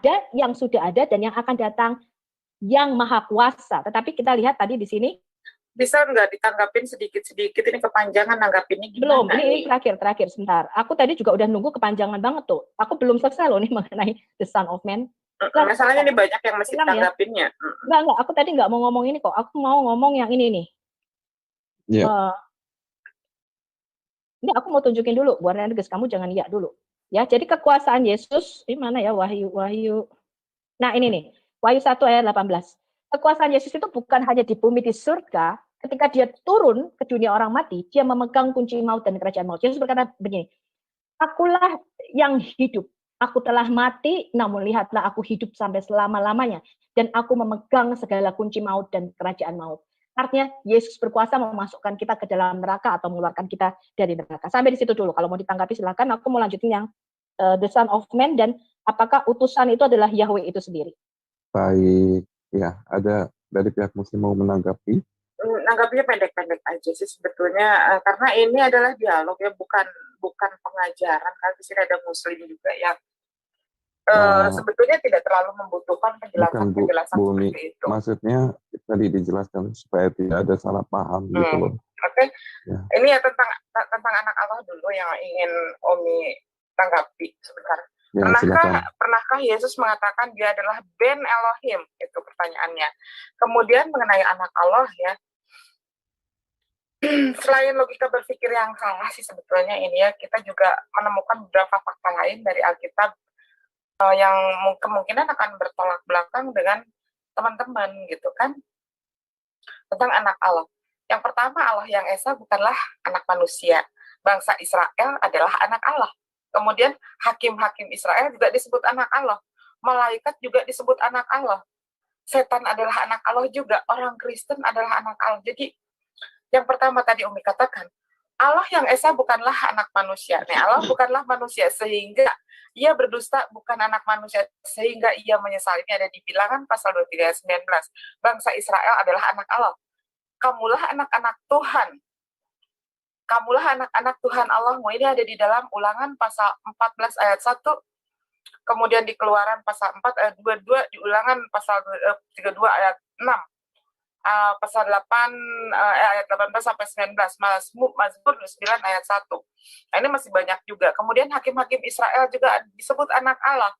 ada, yang sudah ada, dan yang akan datang, yang maha kuasa. Tetapi kita lihat tadi di sini, bisa nggak ditanggapin sedikit-sedikit, ini kepanjangan nanggapinnya gimana? Belum, ini terakhir sebentar. Aku tadi juga udah nunggu kepanjangan banget tuh. Aku belum selesai loh nih mengenai The Son of Man. Masalahnya ini banyak yang masih tanggapinnya. Enggak, aku tadi nggak mau ngomong ini kok. Aku mau ngomong yang ini nih. Ini aku mau tunjukin dulu, Bu Arneges, kamu jangan iya dulu. Ya, jadi kekuasaan Yesus, di mana ya Wahyu. Nah, ini nih, Wahyu 1 ayat 18. Kekuasaan Yesus itu bukan hanya di bumi, di surga. Ketika dia turun ke dunia orang mati, dia memegang kunci maut dan kerajaan maut. Yesus berkata begini, akulah yang hidup. Aku telah mati, namun lihatlah aku hidup sampai selama-lamanya. Dan aku memegang segala kunci maut dan kerajaan maut. Artinya Yesus berkuasa memasukkan kita ke dalam neraka atau mengeluarkan kita dari neraka. Sampai di situ dulu. Kalau mau ditanggapi silakan. Aku mau lanjutin yang The Son of Man dan apakah utusan itu adalah Yahweh itu sendiri. Baik, ya ada dari pihak muslim mau menanggapi? Nanggapnya pendek-pendek aja sih sebetulnya, karena ini adalah dialog ya, bukan pengajaran. Kan di sini ada muslim juga yang sebetulnya tidak terlalu membutuhkan penjelasan seperti itu. Maksudnya tadi dijelaskan supaya tidak ada salah paham gitu loh. Oke. Ya. Ini ya tentang anak Allah dulu yang ingin Omi tanggapi sebentar. Ya, pernahkah Yesus mengatakan dia adalah Ben Elohim? Itu pertanyaannya. Kemudian mengenai anak Allah ya, selain logika berpikir yang salah sih sebetulnya ini ya, kita juga menemukan beberapa fakta lain dari Alkitab yang kemungkinan akan bertolak belakang dengan teman-teman gitu kan, tentang anak Allah. Yang pertama, Allah yang Esa bukanlah anak manusia. Bangsa Israel adalah anak Allah. Kemudian hakim-hakim Israel juga disebut anak Allah. Malaikat juga disebut anak Allah. Setan adalah anak Allah juga. Orang Kristen adalah anak Allah. Jadi yang pertama tadi Umi katakan, Allah yang Esa bukanlah anak manusia. Nih, Allah bukanlah manusia sehingga ia berdusta, bukan anak manusia sehingga ia menyesal. Ini ada di Bilangan pasal 23 ayat 19. Bangsa Israel adalah anak Allah. Kamulah anak-anak Tuhan. Kamulah anak-anak Tuhan Allahmu. Ini ada di dalam Ulangan pasal 14 ayat 1. Kemudian di Keluaran pasal 4 ayat 22, di Ulangan pasal 32 ayat 6. Pasal 8 ayat 18 sampai 19, Mazmur 9 ayat 1. Nah, ini masih banyak juga. Kemudian hakim-hakim Israel juga disebut anak Allah.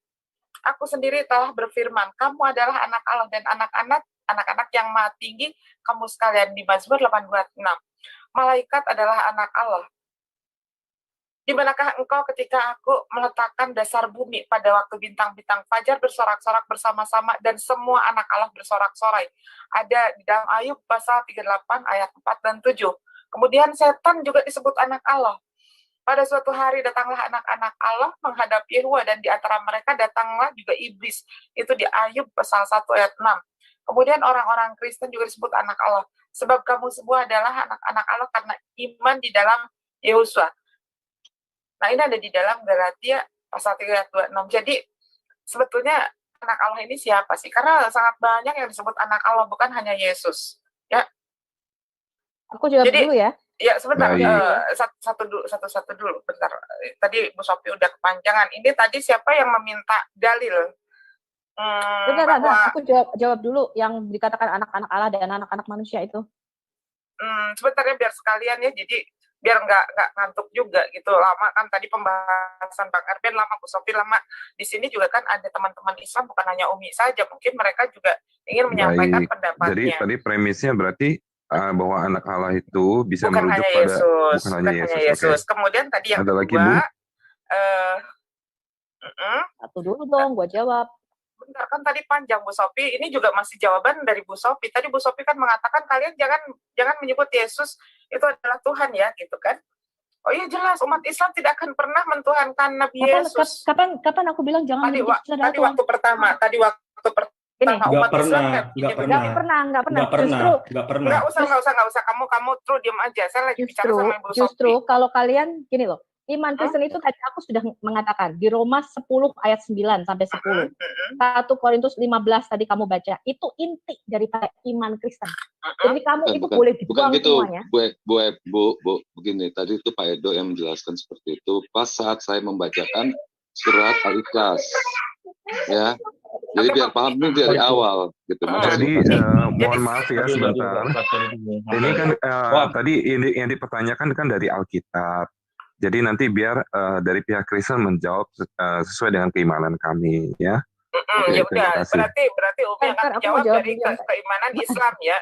Aku sendiri telah berfirman, kamu adalah anak Allah dan anak-anak yang maha tinggi kamu sekalian, di Mazmur 8:6. Malaikat adalah anak Allah. Di manakah engkau ketika aku meletakkan dasar bumi pada waktu bintang-bintang fajar bersorak-sorak bersama-sama dan semua anak Allah bersorak-sorai? Ada di dalam Ayub pasal 38 ayat 4 dan 7. Kemudian setan juga disebut anak Allah. Pada suatu hari datanglah anak-anak Allah menghadap Yehuwa dan di antara mereka datanglah juga iblis. Itu di Ayub pasal 1 ayat 6. Kemudian orang-orang Kristen juga disebut anak Allah. Sebab kamu semua adalah anak-anak Allah karena iman di dalam Yehosua. Nah, ini ada di dalam Galatia pasal 3 ayat 26. Jadi, sebetulnya anak Allah ini siapa sih? Karena sangat banyak yang disebut anak Allah, bukan hanya Yesus. Ya. Aku jawab dulu ya. Ya, sebentar. Satu dulu. Bentar. Tadi Bu Sophie udah kepanjangan. Ini tadi siapa yang meminta dalil? Aku jawab dulu yang dikatakan anak-anak Allah dan anak-anak manusia itu. Sebentar ya, biar sekalian ya. Jadi, biar nggak ngantuk juga gitu. Lama kan tadi pembahasan Bang Erben lama, Bu Sophie lama. Di sini juga kan ada teman-teman Islam, bukan hanya Umi saja, mungkin mereka juga ingin menyampaikan pendapatnya. Jadi tadi premisnya berarti bahwa anak Allah itu bisa bukan merujuk hanya pada Yesus, bukan hanya Yesus. Okay. Kemudian tadi yang ada kedua, lagi, satu dulu dong, gua jawab. Bentar, kan tadi panjang Bu Sophie, ini juga masih jawaban dari Bu Sophie. Tadi Bu Sophie kan mengatakan kalian jangan menyebut Yesus itu adalah Tuhan ya, gitu kan? Oh iya jelas, umat Islam tidak akan pernah mentuhankan Nabi Yesus. Kapan aku bilang jangan tadi waktu pertama umat Islam nggak pernah. Nggak usah kamu terus diam aja. Saya lagi bicara sama Ibu Sophie. Justru kalau kalian gini loh, iman Kristen itu tadi aku sudah mengatakan di Roma 10 ayat 9 sampai 10. 1 Korintus 15 tadi kamu baca, itu inti daripada iman Kristen. Jadi kamu itu boleh dibuang semuanya. Bu, begini, tadi itu Pak Edo yang menjelaskan seperti itu pas saat saya membacakan surat Al-Ikhlas. Ya. Jadi biar paham ini dari awal gitu. Jadi mohon maaf ya Aduh, sebentar. Ini kan tadi yang dipertanyakan kan dari Alkitab. Jadi nanti biar dari pihak Kristen menjawab sesuai dengan keimanan kami ya. Ya terima udah, kasih. berarti Umi akan Aku mau menjawab jawab dari dulu yang keimanan Islam ya.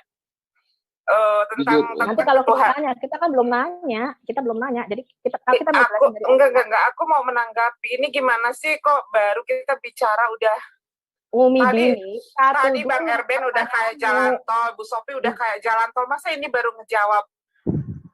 Jujur, ya. nanti kalau kita tanya, kita kan belum nanya, jadi kita mau jelasin dari enggak, aku mau menanggapi ini gimana sih kok baru kita bicara udah Umi Dini. Tadi Bang Erben udah kayak jalan tol, Bu Sophie udah kayak jalan tol, masa ini baru ngejawab?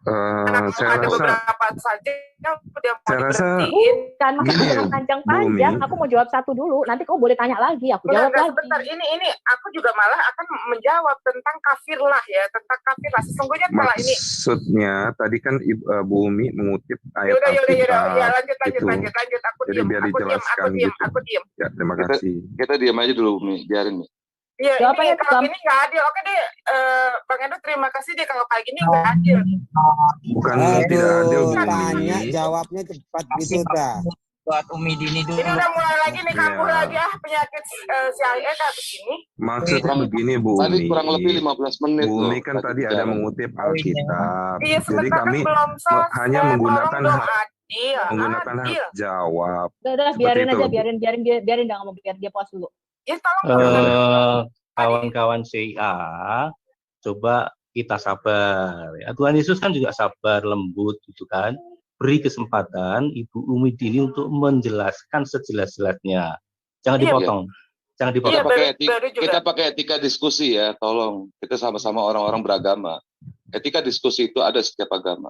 Saya ada rasa beberapa saja yang udah mau saya rasa diberhentiin. Bukan maksudnya jangan panjang-panjang. Bu Umi. Aku mau jawab satu dulu. Nanti kau boleh tanya lagi. Aku jawab Enggak, lagi. sebentar. Ini aku juga malah akan menjawab tentang kafirlah ya, tentang kafirlah. Sesungguhnya kalau ini. Maksudnya tadi kan Bu Umi mengutip ayat Yaudah, Alkitab. ya lanjut. Aku Jadi diem, biar aku dijelaskan diem. Ya, terima kasih. Kita diam aja dulu, Mi. Biarin, Mi. Iya, Jawabannya kalau ini nggak adil. Oke deh, Bang Edo terima kasih deh kalau kayak gini nggak adil. Bukan tidak adil, Bu Tanya Umi. jawabnya cepat gitu dah. Buat Umi Dini dulu. Ini udah mulai lagi nih kambuh Iya. lagi penyakit CIA kayak begini. Maksudnya begini, Bu Tadi Umi. kurang lebih 15 menit Bu loh. Umi kan tadi ada mengutip Alkitab. Iya, Jadi sebentar kami kan belum selesai. hanya menggunakan Tolong dong, hak adil. hak jawab. Udah, Seperti biarin itu, aja, Bu. biarin dah ngomong, biar dia puas dulu. Ya tolong. Kawan-kawan CIA, coba kita sabar. Ya, Tuhan Yesus kan juga sabar, lembut, gitu kan. Beri kesempatan Ibu Umi Dini untuk menjelaskan sejelas-jelasnya. Jangan dipotong. Jangan dipotong. Kita pakai etika diskusi ya, tolong. Kita sama-sama orang-orang beragama. Etika diskusi itu ada setiap agama.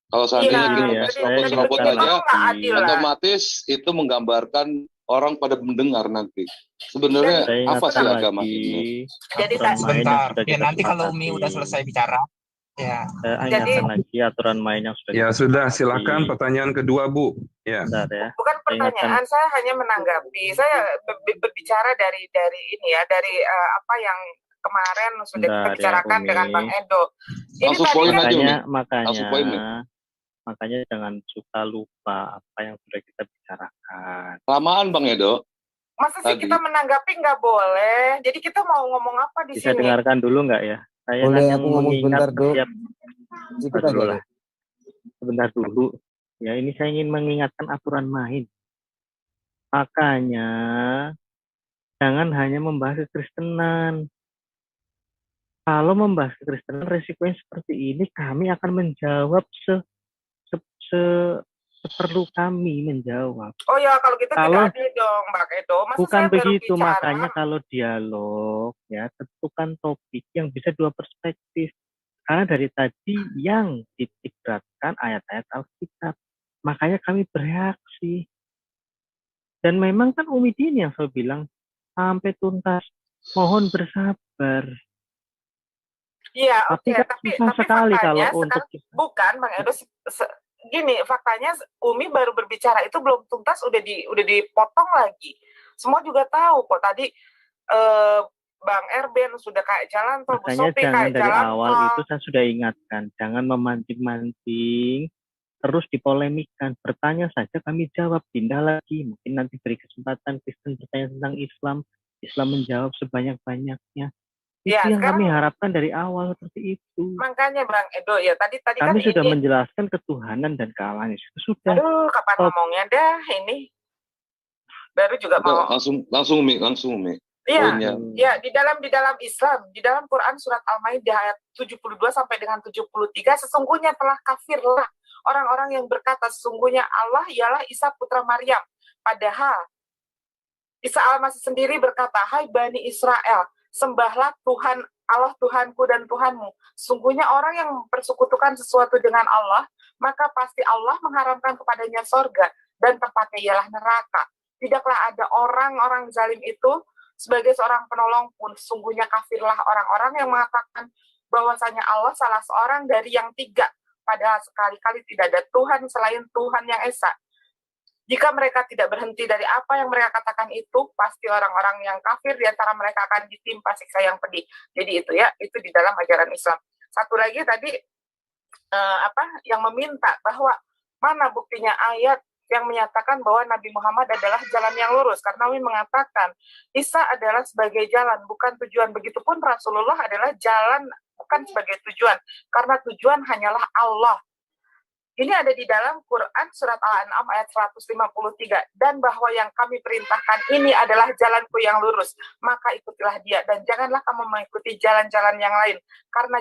Kalau seandainya kita serobot aja, otomatis itu menggambarkan orang pada mendengar nanti. Sebenarnya apa sih agama ini? Jadi sebentar. Ya nanti kalau Umi udah selesai bicara, ya. Ingatkan lagi aturan main yang sudah. Ya sudah, silakan pertanyaan kedua, Bu. Ya. Bentar, ya. Bukan pertanyaan, saya hanya menanggapi. Saya berbicara dari ini ya, dari apa yang kemarin sudah kita bicarakan dengan Bang Edo. Langsung poin aja, makanya jangan suka lupa apa yang sudah kita bicarakan. Lamaan, Bang Edo. Masa sih kita menanggapi nggak boleh? Jadi kita mau ngomong apa di Bisa sini? Bisa dengarkan dulu nggak ya? Saya boleh hanya aku ngomong sebentar, Dok. Sebentar dulu. Ya, ini saya ingin mengingatkan aturan main. Makanya jangan hanya membahas kekristenan. Kalau membahas kekristenan, resikonya seperti ini, kami akan menjawab seperlu kami menjawab. Oh ya, kalau gitu tidak adil dong, Mbak Edo. Masa bukan saya begitu, baru bicara? Makanya kalau dialog, ya tentukan topik yang bisa dua perspektif. Karena dari tadi yang dititikberatkan ayat-ayat Alkitab. Makanya kami bereaksi. Dan memang kan Umi Dini yang saya bilang, sampai tuntas, mohon bersabar. Iya, tapi sekali kalau untuk bukan Bang Edo gini, faktanya Umi baru berbicara itu belum tuntas udah dipotong lagi. Semua juga tahu kok tadi Bang Erben sudah kayak jalan tol, Bu Sophie kayak dari jalan awal tol. Itu saya sudah ingatkan, jangan memancing-mancing, terus dipolemikan. Bertanya saja kami jawab, pindah lagi. Mungkin nanti beri kesempatan Kristen bertanya tentang Islam menjawab sebanyak-banyaknya. Itu ya, yang kami harapkan dari awal seperti itu. Makanya Bang Edo ya tadi kami kan sudah ini menjelaskan ketuhanan dan kealahan Yesus. Sudah. Aduh, kapan ngomongnya dah ini? Baru juga mau langsung Umi. Iya, ya di dalam Islam, di dalam Quran surat Al-Maidah ayat 72 sampai dengan 73 sesungguhnya telah kafirlah orang-orang yang berkata sesungguhnya Allah ialah Isa putra Maryam. Padahal Isa al-Masih sendiri berkata, "Hai Bani Israel, sembahlah Tuhan Allah Tuhanku dan Tuhanmu. Sungguhnya orang yang mempersekutukan sesuatu dengan Allah, maka pasti Allah mengharamkan kepadanya sorga dan tempatnya ialah neraka. Tidaklah ada orang-orang zalim itu sebagai seorang penolong pun. Sungguhnya kafirlah orang-orang yang mengatakan bahwasanya Allah salah seorang dari yang tiga, padahal sekali-kali tidak ada Tuhan selain Tuhan yang Esa. Jika mereka tidak berhenti dari apa yang mereka katakan itu, pasti orang-orang yang kafir di antara mereka akan ditimpa siksa yang pedih." Jadi itu ya, itu di dalam ajaran Islam. Satu lagi tadi yang meminta bahwa mana buktinya ayat yang menyatakan bahwa Nabi Muhammad adalah jalan yang lurus, karena Umi mengatakan Isa adalah sebagai jalan, bukan tujuan. Begitupun Rasulullah adalah jalan, bukan sebagai tujuan, karena tujuan hanyalah Allah. Ini ada di dalam Quran surat Al-An'am ayat 153. Dan bahwa yang kami perintahkan ini adalah jalanku yang lurus, maka ikutilah dia. Dan janganlah kamu mengikuti jalan-jalan yang lain, karena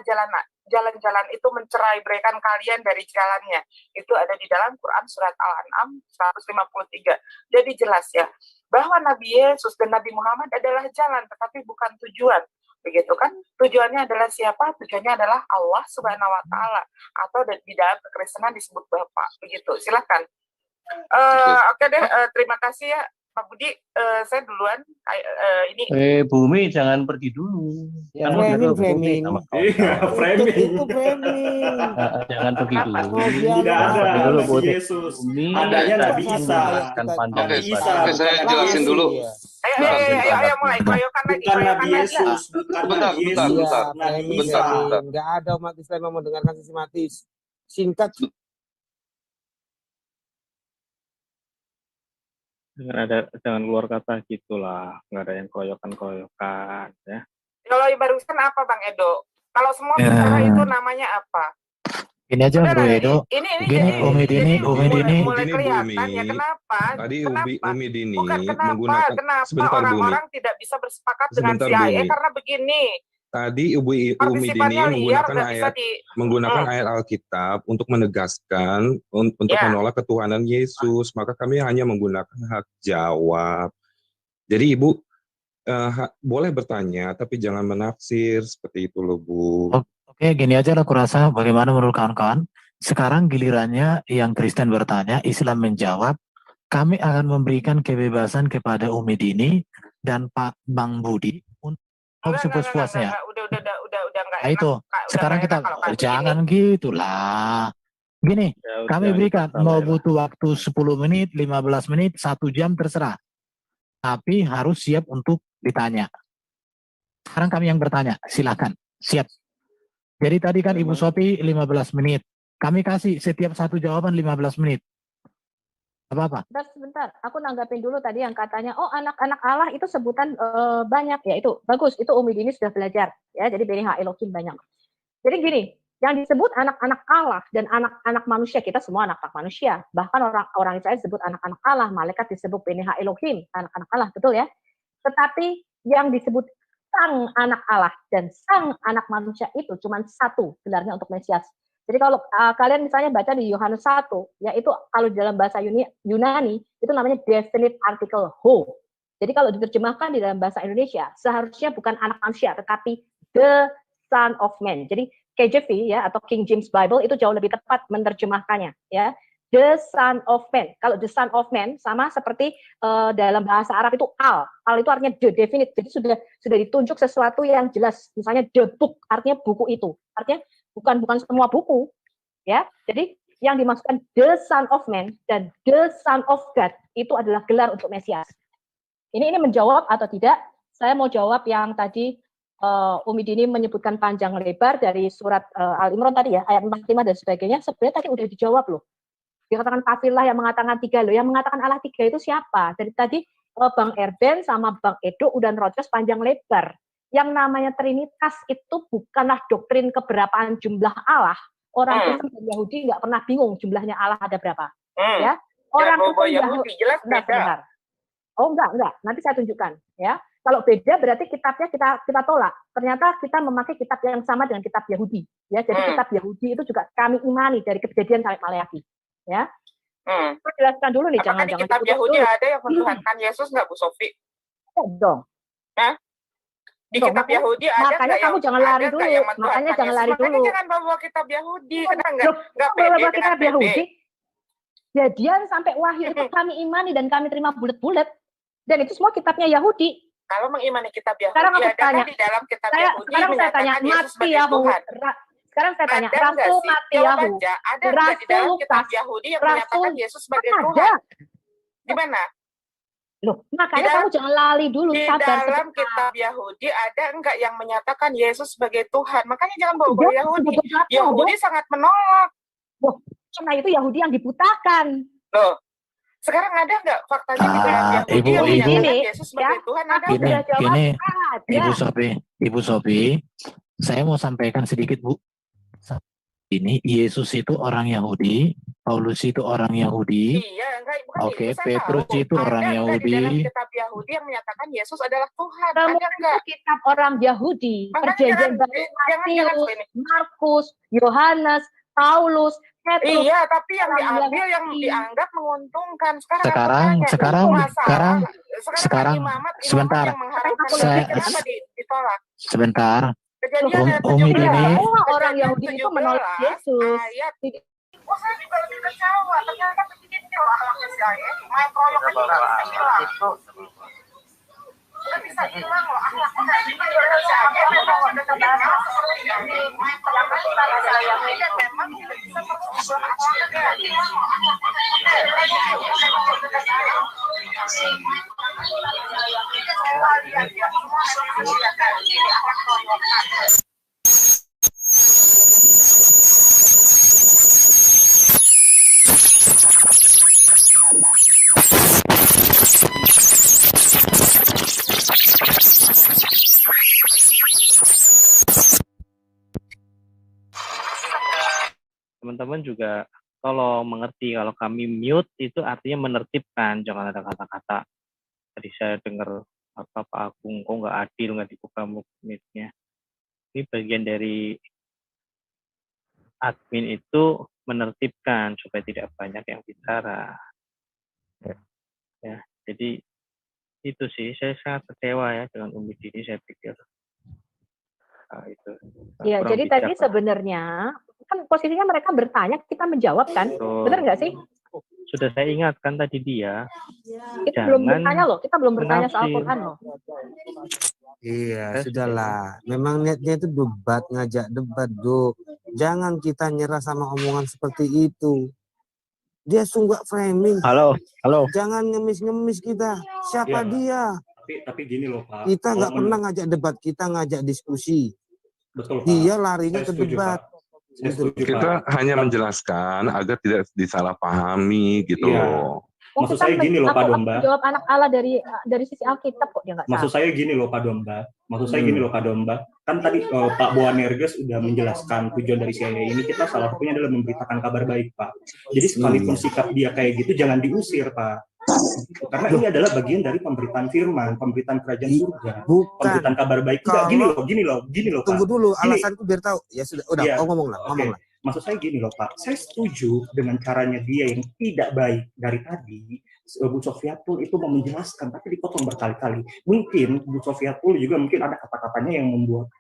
jalan-jalan itu mencerai beraikan kalian dari jalannya. Itu ada di dalam Quran surat Al-An'am 153. Jadi jelas ya, bahwa Nabi Yesus dan Nabi Muhammad adalah jalan, tetapi bukan tujuan. Begitu kan? Tujuannya adalah siapa? Tujuannya adalah Allah Subhanahu wa Ta'ala, atau di dalam kekristenan disebut Bapa. Begitu. Silakan. Oke deh, terima kasih ya Pak Budi. Saya duluan. Ini. Bumi jangan pergi dulu. Ya, framing. Iya, framing. Itu framing. Jangan pergi dulu. Tidak ada Nabi Yesus. Adanya Nabi Isa. Oke, saya jelasin dulu. Ayo mulai. Bukan Nabi Yesus. Bukan Nabi Yesus. Bentar. Nggak ada umat Islam yang mendengarkan sistematis. Singkat. Jangan keluar kata gitulah, nggak ada yang keroyokan ya. Kalau barusan apa Bang Edo? Kalau semua bicara itu namanya apa? Ini aja Bro Edo. Gini Umi Dini. Mulai kelihatan ya kenapa? Tadi Umi Dini Bukan menggunakan kenapa orang-orang tidak bisa bersepakat dengan CIA karena begini. Tadi Umi Dini menggunakan ayat Alkitab untuk menegaskan, untuk menolak ketuhanan Yesus. Maka kami hanya menggunakan hak jawab. Jadi Ibu boleh bertanya, tapi jangan menafsir seperti itu loh Bu. Oke, gini aja lah kurasa. Bagaimana menurut kawan-kawan? Sekarang gilirannya yang Kristen bertanya, Islam menjawab. Kami akan memberikan kebebasan kepada Umi Dini dan Pak Bang Budi untuk sepuas-puasnya. Udah enggak. Nah itu, sekarang kita jangan gitulah. Gini, kami berikan mau butuh waktu 10 menit, 15 menit, 1 jam terserah. Tapi harus siap untuk ditanya. Sekarang kami yang bertanya, silakan. Siap. Jadi tadi kan Ibu Sophie 15 menit. Kami kasih setiap satu jawaban 15 menit. Apa-apa? Sebentar, aku nanggapin dulu tadi yang katanya, oh anak-anak Allah itu sebutan banyak, ya itu bagus, itu Umi Dini sudah belajar, ya jadi BNH Elohim banyak. Jadi gini, yang disebut anak-anak Allah dan anak-anak manusia, kita semua anak-anak manusia, bahkan orang Israel disebut anak-anak Allah, malaikat disebut BNH Elohim, anak-anak Allah, betul ya? Tetapi yang disebut sang anak Allah dan sang anak manusia itu cuma satu gelarnya untuk Mesias. Jadi kalau kalian misalnya baca di Yohanes 1, yaitu kalau dalam bahasa Yunani, itu namanya definite article ho. Jadi kalau diterjemahkan di dalam bahasa Indonesia, seharusnya bukan anak manusia, tetapi the son of man. Jadi KJV ya atau King James Bible itu jauh lebih tepat menerjemahkannya ya. The son of man. Kalau the son of man sama seperti dalam bahasa Arab itu al. Al itu artinya the definite. Jadi sudah ditunjuk sesuatu yang jelas. Misalnya the book artinya buku itu. Artinya bukan semua buku ya. Jadi yang dimaksudkan the son of man dan the son of God itu adalah gelar untuk Mesias. Ini menjawab atau tidak? Saya mau jawab yang tadi Umi Dini menyebutkan panjang lebar dari surat Al-Imran tadi ya, ayat 45 dan sebagainya. Sebenarnya tadi udah dijawab loh. Dikatakan kafilah yang mengatakan 3 loh. Yang mengatakan Allah 3 itu siapa? Dari tadi Bang Erben sama Bang Edo udah nerocos panjang lebar. Yang namanya Trinitas itu bukanlah doktrin keberapaan jumlah Allah. Orang Kristen dan Yahudi nggak pernah bingung jumlahnya Allah ada berapa. Ya, orang Kristen Yahudi jelas beda. Oh enggak. Nanti saya tunjukkan. Ya, kalau beda berarti kitabnya kita tolak. Ternyata kita memakai kitab yang sama dengan kitab Yahudi. Ya, jadi kitab Yahudi itu juga kami imani dari Kejadian sampai Maleakhi. Ya. Saya jelaskan dulu nih, jangan kitab Yahudi dulu. Ada yang menuhankan Yesus nggak Bu Sofi? Dong. Di kitab Yahudi ada makanya kamu jangan lari dulu. Makanya jangan lari dulu. Makanya jangan bawa kitab Yahudi. Karena nggak pede dengan kitab Yahudi. Kejadian sampai Wahyu itu kami imani dan kami terima bulat-bulat. Dan itu semua kitabnya Yahudi. Kalau mengimani kitab Yahudi, sekarang aku tanya, di dalam kitab Yahudi sekarang saya tanya, Matiyahu. Sekarang saya tanya, Rasul Matiyahu, ada di dalam kitab Yahudi yang menyatakan Yesus sebagai Tuhan. Di mana? Loh, makanya kamu jangan lali dulu. Di dalam kitab Yahudi ada enggak yang menyatakan Yesus sebagai Tuhan? Makanya jangan bawa-bawa Yahudi. Yahudi sangat menolak. Loh, karena itu Yahudi yang dibutakan. Loh, Sekarang ada nggak faktanya di dalam Yahudi yang menyatakan Yesus sebagai Tuhan? Ada nggak? Ibu Sophie, saya mau sampaikan sedikit, Bu. Ini Yesus itu orang Yahudi, Paulus itu orang Yahudi. Iya, bukan Oke, Petrus itu orang Yahudi. Ada di dalam kitab Yahudi yang menyatakan Yesus adalah Tuhan. Ada enggak? Kitab orang Yahudi, Perjanjian Baru, Matius, Markus, Yohanes, Paulus, Petrus. Iya, tapi yang diambil yang dianggap menguntungkan. Sekarang sebentar. Sebentar. Umi ini orang Yahudi itu menolak Yesus. Saya juga lebih kecewa. Ternyata begini loh akhlaknya saya. Main prolog itu nggak bisa hilang loh akhlaknya. Memang tidak bisa terus Teman-teman juga tolong mengerti kalau kami mute itu artinya menertibkan, jangan ada kata-kata. Tadi saya dengar apa Pak Agung kok nggak adil, nggak dibuka mute-nya. Ini bagian dari admin itu menertibkan supaya tidak banyak yang bicara. Ya, jadi itu sih saya sangat kecewa ya dengan Umi Dini, saya pikir. Itu. Ya, jadi tadi sebenarnya kan posisinya mereka bertanya, kita menjawab kan, benar nggak sih? Sudah saya ingatkan tadi dia. Kita belum bertanya loh, kita belum bertanya soal Quran loh. Iya, sudahlah. Memang niatnya itu debat, ngajak debat, Dok. Jangan kita nyerah sama omongan seperti itu. Dia sungguh framing. Halo. Jangan ngemis-ngemis kita. Siapa dia? Tapi gini loh Pak. Kita nggak pernah ngajak debat, kita ngajak diskusi. Betul, Pak. Dia larinya ke debat. Kita hanya menjelaskan agar tidak disalahpahami gitu loh. Maksud saya gini loh Pak Domba. Jawab anak Allah dari sisi Alkitab kok dia nggak salah. Maksud saya gini loh Pak Domba. Kan tadi Pak Boanerges udah menjelaskan tujuan dari CIA ini, kita salah satunya adalah memberitakan kabar baik Pak. Jadi sekalipun sikap dia kayak gitu jangan diusir Pak. Karena ini adalah bagian dari pemberitaan firman, pemberitaan kerajaan surga, pemberitaan kabar baik. Enggak, gini loh Pak. Tunggu dulu, alasanku biar tahu. Ya sudah, ngomong lah. Maksud saya gini loh Pak, saya setuju dengan caranya dia yang tidak baik dari tadi. Bu Sofiatul itu mau menjelaskan, tapi dipotong berkali-kali. Mungkin Bu Sofiatul juga mungkin ada kata-katanya yang membuat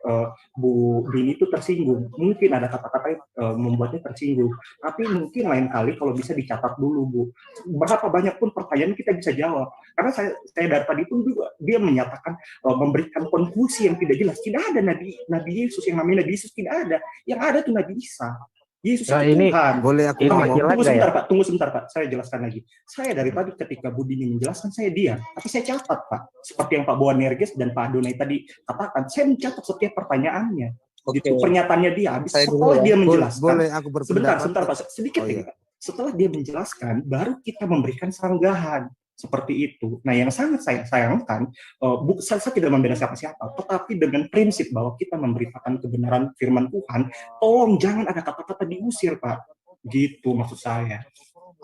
Bu Dini itu tersinggung. Mungkin ada kata-kata yang membuatnya tersinggung. Tapi mungkin lain kali kalau bisa dicatat dulu Bu. Berapa banyak pun pertanyaan kita bisa jawab. Karena saya dari tadi pun juga dia menyatakan memberikan konklusi yang tidak jelas. Tidak ada Nabi Yesus, yang namanya Nabi Yesus tidak ada. Yang ada tuh Nabi Isa. Yesus itu Tuhan. Boleh aku Tunggu sebentar Pak, saya jelaskan lagi. Saya dari tadi ketika Bu Dini menjelaskan saya diam, tapi saya catat Pak. Seperti yang Pak Boanerges dan Pak Adonai tadi katakan, saya mencatat setiap pertanyaannya. Gitu, pernyataannya dia habis setelah dia menjelaskan. Boleh aku berpendapat. Sebentar Pak, sedikit lagi Pak. Setelah dia menjelaskan, baru kita memberikan sanggahan. Seperti itu. Nah, yang sangat saya sayangkan, saya tidak membela siapa-siapa, tetapi dengan prinsip bahwa kita memberitakan kebenaran firman Tuhan, tolong jangan ada kata-kata diusir, Pak. Gitu maksud saya.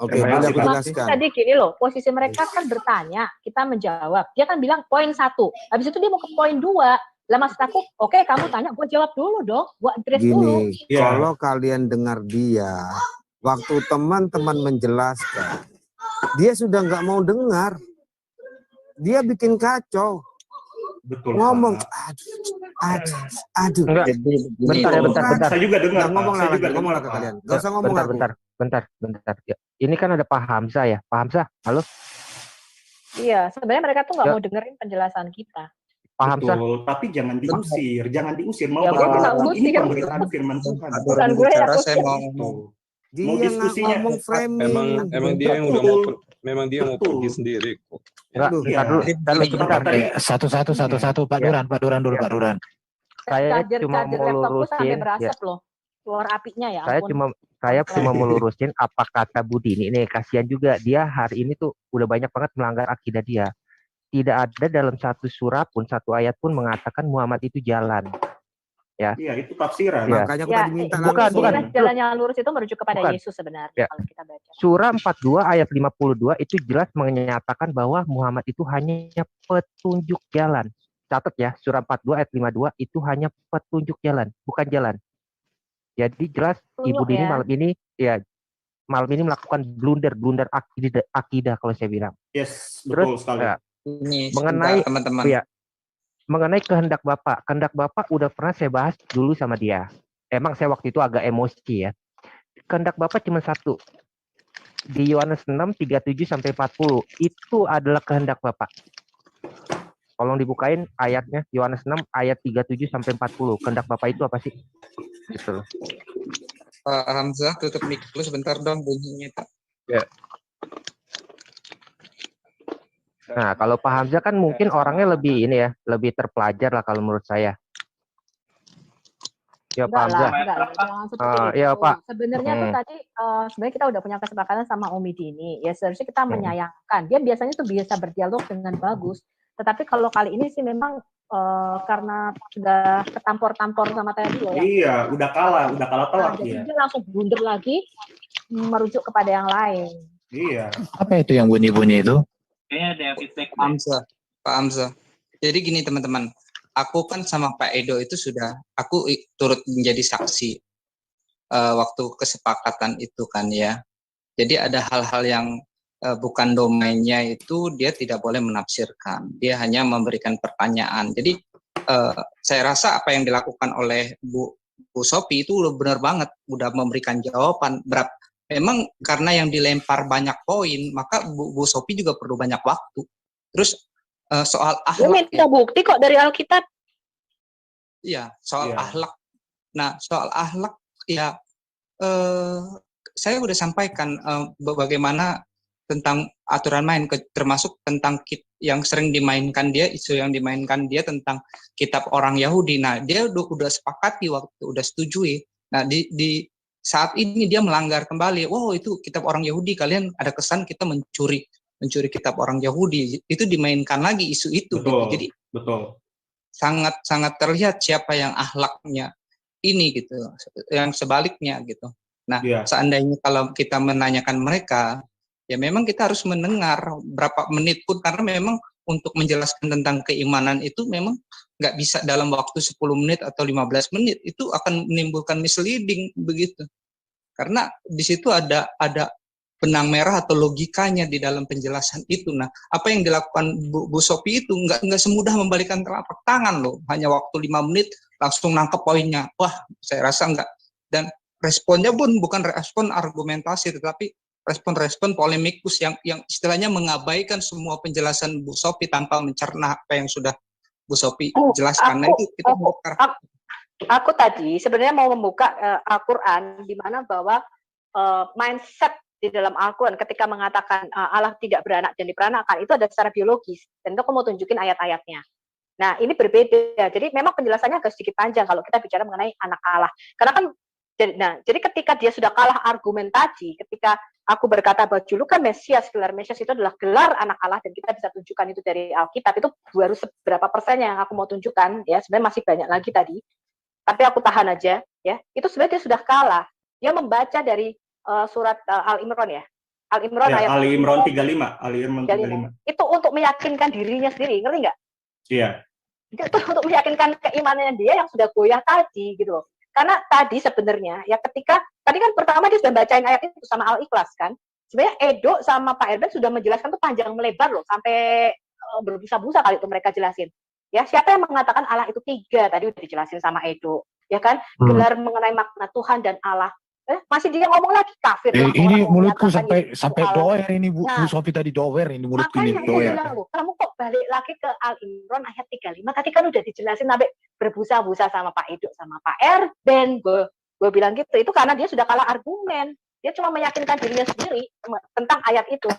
Oke, boleh aku jelaskan. Tadi gini loh, posisi mereka kan bertanya, kita menjawab. Dia kan bilang poin 1, habis itu dia mau ke poin 2. Lah maksud aku, oke, kamu tanya, gue jawab dulu dong, gue address dulu. Kalau kalian dengar dia, waktu teman-teman menjelaskan, dia sudah nggak mau dengar, dia bikin kacau. Betul. Ngomong, aduh. Bentar. Saya juga dengar. Ngomong lah ke kalian. Gak usah ngomong. Bentar. Ya. Ini kan ada Pak Hamzah ya, Pak Hamzah, halo. Iya, sebenarnya mereka tuh nggak mau dengerin penjelasan kita. Pak Hamzah. Tapi jangan diusir. Mau ini pemberitaan firman Tuhan. Bukan gue ya. Saya mau ngomong. Dia ngomong framing. Emang dia yang udah mau pergi sendiri kok. Sebentar. Satu. Pak Duran dulu, Pak Duran. Saya cuma mau lurusin. Berasap loh. keluar apinya ya Saya ampun. cuma melurusin apa kata Budini nih, kasihan juga dia hari ini tuh udah banyak banget melanggar akidah dia. Tidak ada dalam satu surah pun, satu ayat pun mengatakan Muhammad itu jalan. Ya. Iya, itu tafsiran. Ya. Makanya aku Ya, tadi minta bukan. Jalan yang lurus itu merujuk kepada Bukan. Yesus sebenarnya Ya. kalau kita baca. Surah 42 ayat 52 itu jelas menyatakan bahwa Muhammad itu hanya petunjuk jalan. Catat ya, surah 42 ayat 52 itu hanya petunjuk jalan, bukan jalan. Jadi jelas Ibu Dini malam ini melakukan blunder akidah kalau saya bilang. Yes, betul sekali. Ini mengenai teman-teman. Ya, mengenai kehendak Bapak udah pernah saya bahas dulu sama dia. Emang saya waktu itu agak emosi ya. Kehendak Bapak cuma satu. Di Yohanes 6 37 sampai 40 itu adalah kehendak Bapak. Tolong dibukain ayatnya, Yohanes 6 ayat 37 sampai 40. Kehendak Bapak itu apa sih? Gitu loh. Pak Hamzah, tutup mic dulu sebentar dong bunyinya, Pak. Ya. Nah, kalau Pak Hamzah kan mungkin orangnya lebih lebih terpelajar lah kalau menurut saya. Ya Pak Hamzah. Jangan seperti itu. Ya Pak. Sebenarnya tuh tadi sebenarnya kita udah punya kesepakatan sama Umi Dini. Ya seharusnya kita menyayangkan. Dia biasanya tuh biasa berdialog dengan bagus. Tetapi kalau kali ini sih memang karena sudah ketampor-tampor sama tadi loh. Iya, udah kalah telak jadi ya. dia langsung blunder lagi merujuk kepada yang lain. Iya. Apa itu yang bunyi-bunyi itu? Kayaknya ada feedback. Pak Hamzah. Jadi gini teman-teman, aku kan sama Pak Edo itu aku turut menjadi saksi waktu kesepakatan itu kan ya. Jadi ada hal-hal yang bukan domainnya itu dia tidak boleh menafsirkan. Dia hanya memberikan pertanyaan. Jadi saya rasa apa yang dilakukan oleh Bu Sophie itu benar banget, udah memberikan jawaban. Memang karena yang dilempar banyak poin, maka Bu Sophie juga perlu banyak waktu. Terus soal akhlak. Dia minta bukti kok dari Alkitab. Iya, soal akhlak. Nah, soal akhlak ya saya udah sampaikan bagaimana tentang aturan main, termasuk tentang yang sering dimainkan dia, isu yang dimainkan dia tentang kitab orang Yahudi. Nah, dia udah sepakati waktu, udah setujui. Nah, di saat ini dia melanggar kembali. Wow, itu kitab orang Yahudi, kalian ada kesan kita mencuri kitab orang Yahudi. Itu dimainkan lagi isu itu. Betul, gitu. Jadi betul. Sangat terlihat siapa yang akhlaknya ini gitu, yang sebaliknya gitu. Nah, seandainya kalau kita menanyakan mereka, ya memang kita harus mendengar berapa menit pun, karena memang untuk menjelaskan tentang keimanan itu memang nggak bisa dalam waktu 10 menit atau 15 menit, itu akan menimbulkan misleading begitu. Karena di situ ada benang merah atau logikanya di dalam penjelasan itu. Nah, apa yang dilakukan Bu Sophie itu nggak semudah membalikan telapak tangan loh. Hanya waktu 5 menit langsung nangkep poinnya. Wah, saya rasa enggak. Dan responnya pun bukan respon argumentasi, tetapi respon-respon polemikus yang istilahnya mengabaikan semua penjelasan Bu Sophie tanpa mencerna apa yang sudah Bu Sophie jelaskan. Aku tadi sebenarnya mau membuka Al-Quran di mana bahwa mindset di dalam Al-Quran ketika mengatakan Allah tidak beranak dan diperanakan itu ada secara biologis, dan itu aku mau tunjukin ayat-ayatnya. Nah, ini berbeda. Jadi memang penjelasannya agak sedikit panjang kalau kita bicara mengenai anak Allah. Karena kan jadi ketika dia sudah kalah argumen tadi, ketika aku berkata bahwa julukan Mesias, gelar Mesias itu adalah gelar anak Allah, dan kita bisa tunjukkan itu dari Alkitab, itu baru seberapa persen yang aku mau tunjukkan ya. Sebenarnya masih banyak lagi tadi. Tapi aku tahan aja ya. Itu sebenarnya dia sudah kalah. Dia membaca dari surat Al-Imran ya. Al-Imran ya, ayat Al-Imran 35. Itu untuk meyakinkan dirinya sendiri, ngerti nggak? Iya. Itu untuk meyakinkan keimanannya dia yang sudah goyah tadi gitu loh. Karena tadi sebenarnya ya ketika tadi kan pertama dia sudah bacain ayat itu sama Al-Ikhlas kan. Sebenarnya Edo sama Pak Erben sudah menjelaskan tuh panjang melebar loh, sampai berbusa-busa kali itu mereka jelasin. Ya, siapa yang mengatakan Allah itu 3 tadi udah dijelasin sama Edo, ya kan? Gelar mengenai makna Tuhan dan Allah. Masih dia ngomong lagi kafir. Ini mulutku sampai doer ini Bu Sophie tadi doer ini mulutku ini doer. Kamu kok balik lagi ke Al-Imran ayat 35? Tadi kan udah dijelasin sampai berbusa-busa sama Pak Edo sama Pak Erben. Gue bilang gitu. Itu karena dia sudah kalah argumen. Dia cuma meyakinkan dirinya sendiri tentang ayat itu.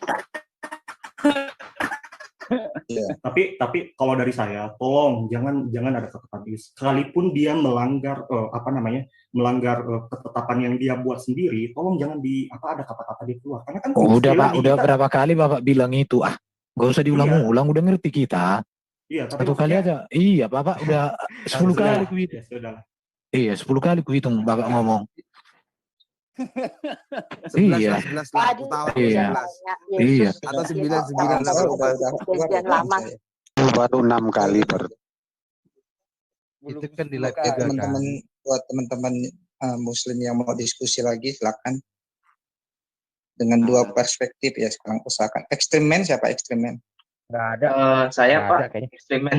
Tapi kalau dari saya, tolong jangan ada ketetapan. Sekalipun dia melanggar melanggar ketetapan yang dia buat sendiri, tolong jangan ada kata-kata dia keluar. Karena kan udah berapa kali Bapak bilang itu, gak usah diulang-ulang, udah ngerti kita. Iya, tapi 1 kali aja. Iya, Bapak udah 10 kali kuhitung. Iya, 10 kali kuhitung Bapak ngomong. 11 iya. 11 lah, aku tahu Iya. 11. Iya. Atau 9 perjanjian lama. Baru 6 kali Itu kan di live teman-teman, buat teman-teman Muslim yang mau diskusi lagi, silakan. Dengan 2 perspektif ya sekarang usahakan. Ekstremen siapa ekstremen? Nggak ada. Saya nggak Pak, kayaknya. ekstremen.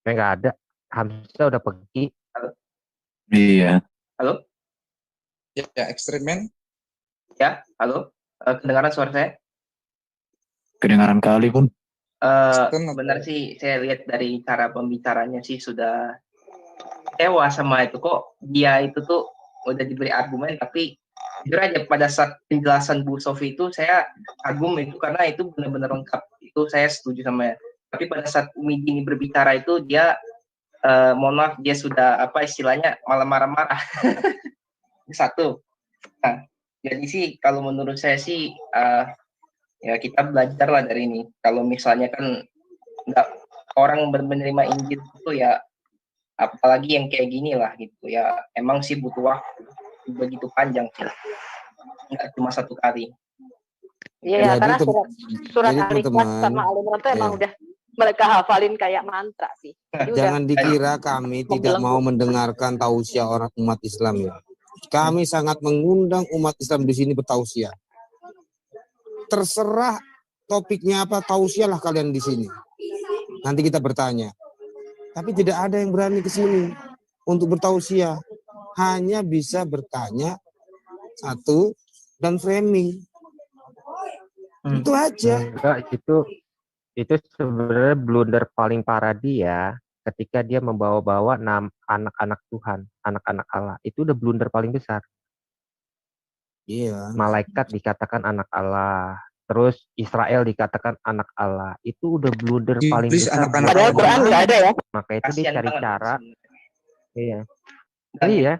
Nggak ada. Hamzah udah pergi. Iya. Halo? Ya, ekstremen. Ya, halo. Kedengaran suara saya? Kedengaran kali pun. Benar sih, saya lihat dari cara pembicaranya sih sudah kecewa sama itu. Kok dia itu tuh udah diberi argumen, tapi jujur aja pada saat penjelasan Bu Sofi itu saya kagum itu karena itu benar-benar lengkap. Itu saya setuju sama ya. Tapi pada saat Umi Dini berbicara itu dia mohon maaf, dia sudah istilahnya malah marah-marah. Satu. Nah, jadi sih kalau menurut saya sih ya kita belajar lah dari ini. Kalau misalnya kan nggak orang menerima Injil itu ya, apalagi yang kayak gini lah gitu ya, emang sih butuh waktu begitu panjang sih, nggak cuma 1 kali. Iya, karena surat Al-Ikhlas sama Al-Imran itu emang udah mereka hafalin kayak mantra sih. Jangan dikira kami tidak mau mendengarkan tausiah orang umat Islam ya. Kami sangat mengundang umat Islam di sini bertausiah. Terserah topiknya apa, tausiah lah kalian di sini. Nanti kita bertanya. Tapi tidak ada yang berani ke sini untuk bertausiah. Hanya bisa bertanya satu dan framing. Itu aja. Enggak, itu sebenarnya blunder paling parah dia ketika dia membawa-bawa anak-anak Tuhan, anak-anak Allah. Itu udah blunder paling besar. Iya. Malaikat dikatakan anak Allah, terus Israel dikatakan anak Allah. Itu udah blunder paling besar. Padahal Quran nggak ada ya. Maka itu dia cari cara. Iya. Dan iya.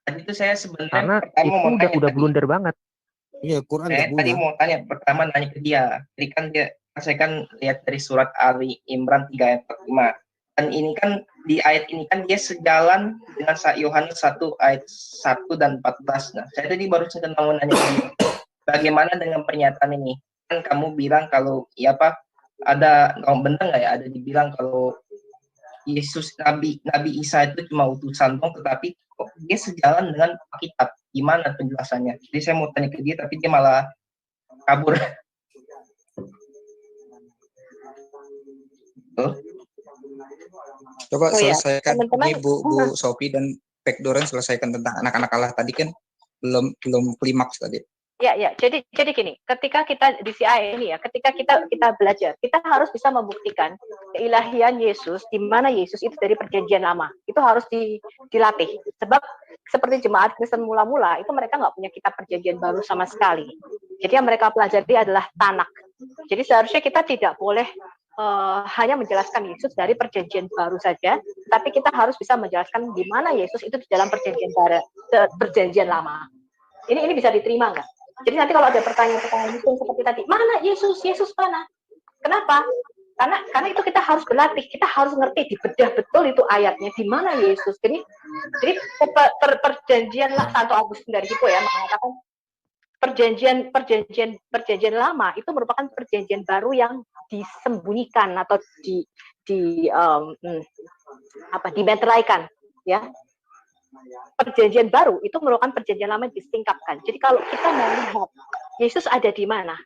Tadi itu saya sebenarnya karena itu udah blunder banget. Iya, Quran saya tadi mau tanya, pertama nanya ke dia. Jadi kan saya kan lihat dari surat Ali Imran 3 ayat 45. Dan ini kan di ayat ini kan dia sejalan dengan Yohanes 1 ayat 1 dan 14. Nah, saya tadi baru saja mau nanya ke dia. Bagaimana dengan pernyataan ini? Kan kamu bilang kalau ada benar nggak ya, ada dibilang kalau Yesus Nabi Isa itu cuma utusan dong, tetapi kok dia sejalan dengan Alkitab? Gimana penjelasannya? Jadi saya mau tanya ke dia, tapi dia malah kabur. Coba selesaikan ini Bu Sophie dan Pak Doren, selesaikan tentang anak-anak Allah tadi kan belum klimaks tadi. Ya. Jadi gini, ketika kita di CIA ini ya, ketika kita belajar, kita harus bisa membuktikan keilahian Yesus, di mana Yesus itu dari perjanjian lama. Itu harus dilatih. Sebab seperti jemaat Kristen mula-mula, itu mereka nggak punya kitab perjanjian baru sama sekali. Jadi yang mereka pelajari adalah Tanakh. Jadi seharusnya kita tidak boleh hanya menjelaskan Yesus dari perjanjian baru saja, tapi kita harus bisa menjelaskan di mana Yesus itu di dalam perjanjian lama. Ini bisa diterima nggak? Jadi nanti kalau ada pertanyaan-pertanyaan itu seperti tadi, mana Yesus mana? Kenapa? Karena itu kita harus berlatih, kita harus ngerti, dibedah betul itu ayatnya di mana Yesus. Jadi perjanjian Santo Agustin dari Hippo ya mengatakan perjanjian lama itu merupakan perjanjian baru yang disembunyikan atau dimeteraikan ya. Perjanjian baru itu merupakan perjanjian lama yang disingkapkan. Jadi kalau kita mau lihat Yesus ada di mana,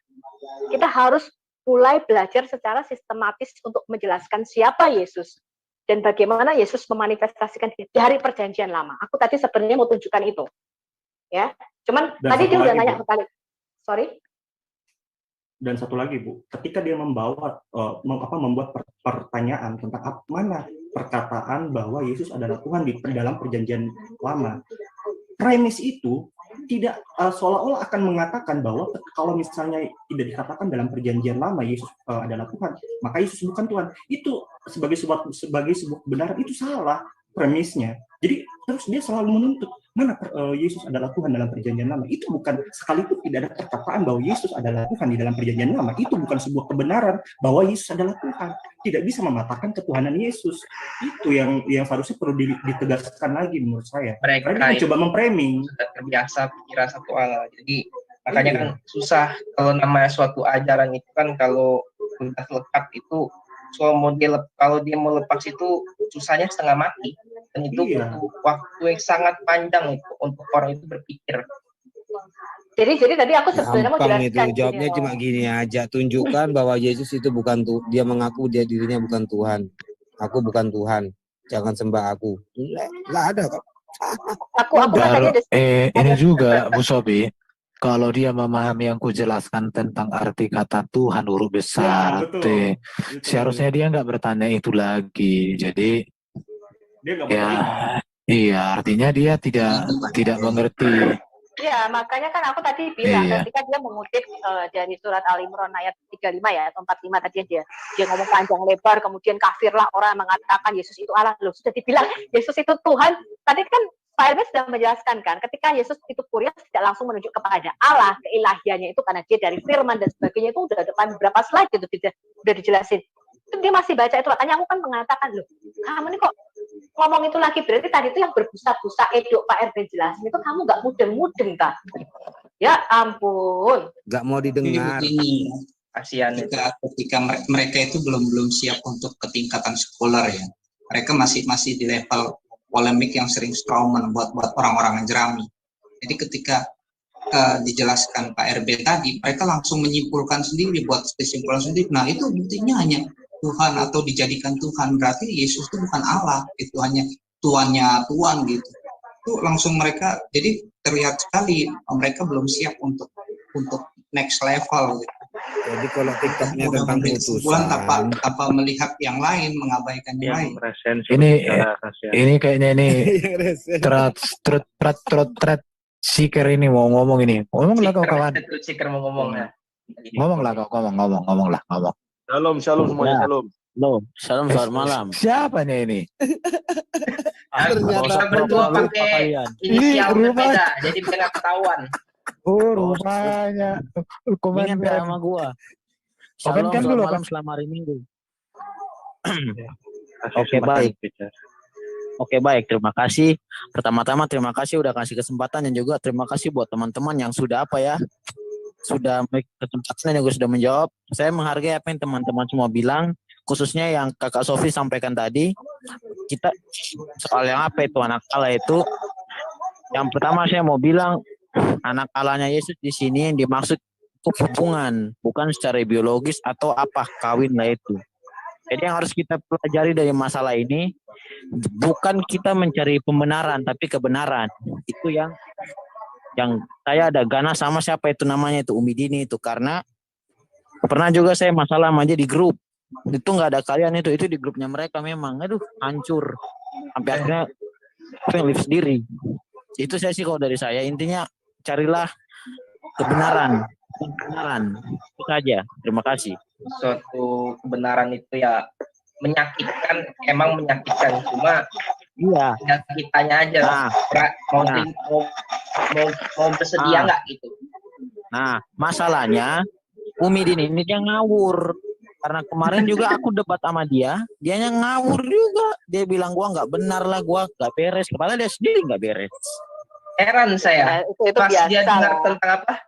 kita harus mulai belajar secara sistematis untuk menjelaskan siapa Yesus dan bagaimana Yesus memanifestasikan dari perjanjian lama. Aku tadi sebenarnya mau tunjukkan itu, ya. Cuman dan tadi dia udah nanya kembali. Sorry. Dan satu lagi Bu, ketika dia membuat pertanyaan tentang mana perkataan bahwa Yesus adalah Tuhan di dalam perjanjian lama, premis itu tidak seolah-olah akan mengatakan bahwa kalau misalnya tidak dikatakan dalam perjanjian lama Yesus adalah Tuhan, maka Yesus bukan Tuhan. Itu sebagai sebuah kebenaran, itu salah premisnya. Jadi terus dia selalu menuntut mana Yesus adalah Tuhan dalam perjanjian lama. Itu bukan, sekalipun tidak ada perkataan bahwa Yesus adalah Tuhan di dalam perjanjian lama, itu bukan sebuah kebenaran bahwa Yesus adalah Tuhan. Tidak bisa mematahkan ketuhanan Yesus. Itu yang seharusnya perlu ditegaskan lagi menurut saya. Mereka mencoba memframing. Sudah terbiasa pikir satu Allah. Jadi makanya kan susah kalau namanya suatu ajaran itu kan, kalau udah lekat itu, kalau dia mau lepas itu susahnya setengah mati, dan itu butuh waktu yang sangat panjang itu untuk orang itu berpikir. Jadi tadi aku sebenarnya mau jelaskan itu jawabnya cuma gini aja, tunjukkan bahwa Yesus itu bukan Tuhan, dia mengaku dia dirinya bukan Tuhan. Aku bukan Tuhan, jangan sembah aku. Nggak ada kok. Ini juga Bu Sobi, kalau dia memahami yang kujelaskan tentang arti kata Tuhan huruf besar T, seharusnya dia nggak bertanya itu lagi. Jadi iya, artinya dia tidak mengerti. Iya, makanya kan aku tadi bilang ketika dia mengutip dari surat Al-Imran ayat 35 ya atau 45 tadi dia ngomong panjang lebar, kemudian kafirlah orang mengatakan Yesus itu Allah. Loh, sudah dibilang Yesus itu Tuhan. Tadi kan Pak Hermes sudah menjelaskan kan, ketika Yesus itu kurios tidak langsung menunjuk kepada Allah, keilahiannya itu karena dia dari firman dan sebagainya, itu udah depan berapa slide itu udah dijelasin. Itu dia masih baca itu, makanya aku kan mengatakan, loh, kamu ini kok ngomong itu lagi, berarti tadi itu yang berbusa-busa Edo Pak Hermes jelasin itu kamu nggak mudeng-mudeng kan? Ya ampun. Nggak mau didengar. Kasihan ketika mereka itu belum siap untuk ketingkatan sekuler ya. Mereka masih di level polemik yang sering strawman buat orang-orang yang jerami. Jadi ketika dijelaskan Pak RB tadi, mereka langsung menyimpulkan sendiri, buat kesimpulan sendiri. Nah itu buktinya hanya Tuhan atau dijadikan Tuhan, berarti Yesus itu bukan Allah, itu hanya tuannya Tuhan gitu. Itu langsung mereka, jadi terlihat sekali mereka belum siap untuk next level gitu. Jadi kalau TikToknya tentang putusan tanpa melihat yang lain, mengabaikan yang lain. Ini kayaknya ini tret Siker ini mau ngomong ini. Ngomonglah kau kawan. Siker mau ngomong ya. Ngomonglah kau, ngomong. Shalom semuanya, shalom. Shalom, selamat malam. Siapa nih ini? Ternyata berdua pakai inisial berbeda, jadi bisa ketahuan. Oh, rupanya. Komen sama gua. Shalom, selamat malam, selamat hari Minggu. Oke, baik. Terima kasih. Pertama-tama terima kasih udah kasih kesempatan, dan juga terima kasih buat teman-teman yang sudah sudah kesempatan juga sudah menjawab. Saya menghargai apa yang teman-teman semua bilang, khususnya yang Kakak Sofi sampaikan tadi. Kita soal yang apa itu anak Allah itu. Yang pertama saya mau bilang, anak Allahnya Yesus di sini yang dimaksud hubungan, bukan secara biologis atau apa kawin lah itu. Jadi yang harus kita pelajari dari masalah ini, bukan kita mencari pembenaran, tapi kebenaran. Itu yang saya ada ganas sama siapa itu namanya itu Umi Dini itu, karena pernah juga saya masalah aja di grup. Itu nggak ada kalian itu di grupnya mereka memang, aduh hancur. Sampai akhirnya live sendiri. Itu saya sih kalau dari saya, intinya carilah kebenaran. Itu saja. Terima kasih. Suatu kebenaran itu ya menyakitkan, emang menyakitkan, cuma kitanya aja mau bersedia nggak gitu. Nah, masalahnya Umi Dini ini dia ngawur. Karena kemarin juga aku debat sama dia ngawur juga. Dia bilang gua nggak benar lah, gua nggak beres. Padahal dia sendiri nggak beres. Heran saya, pas dia dengar tentang apa,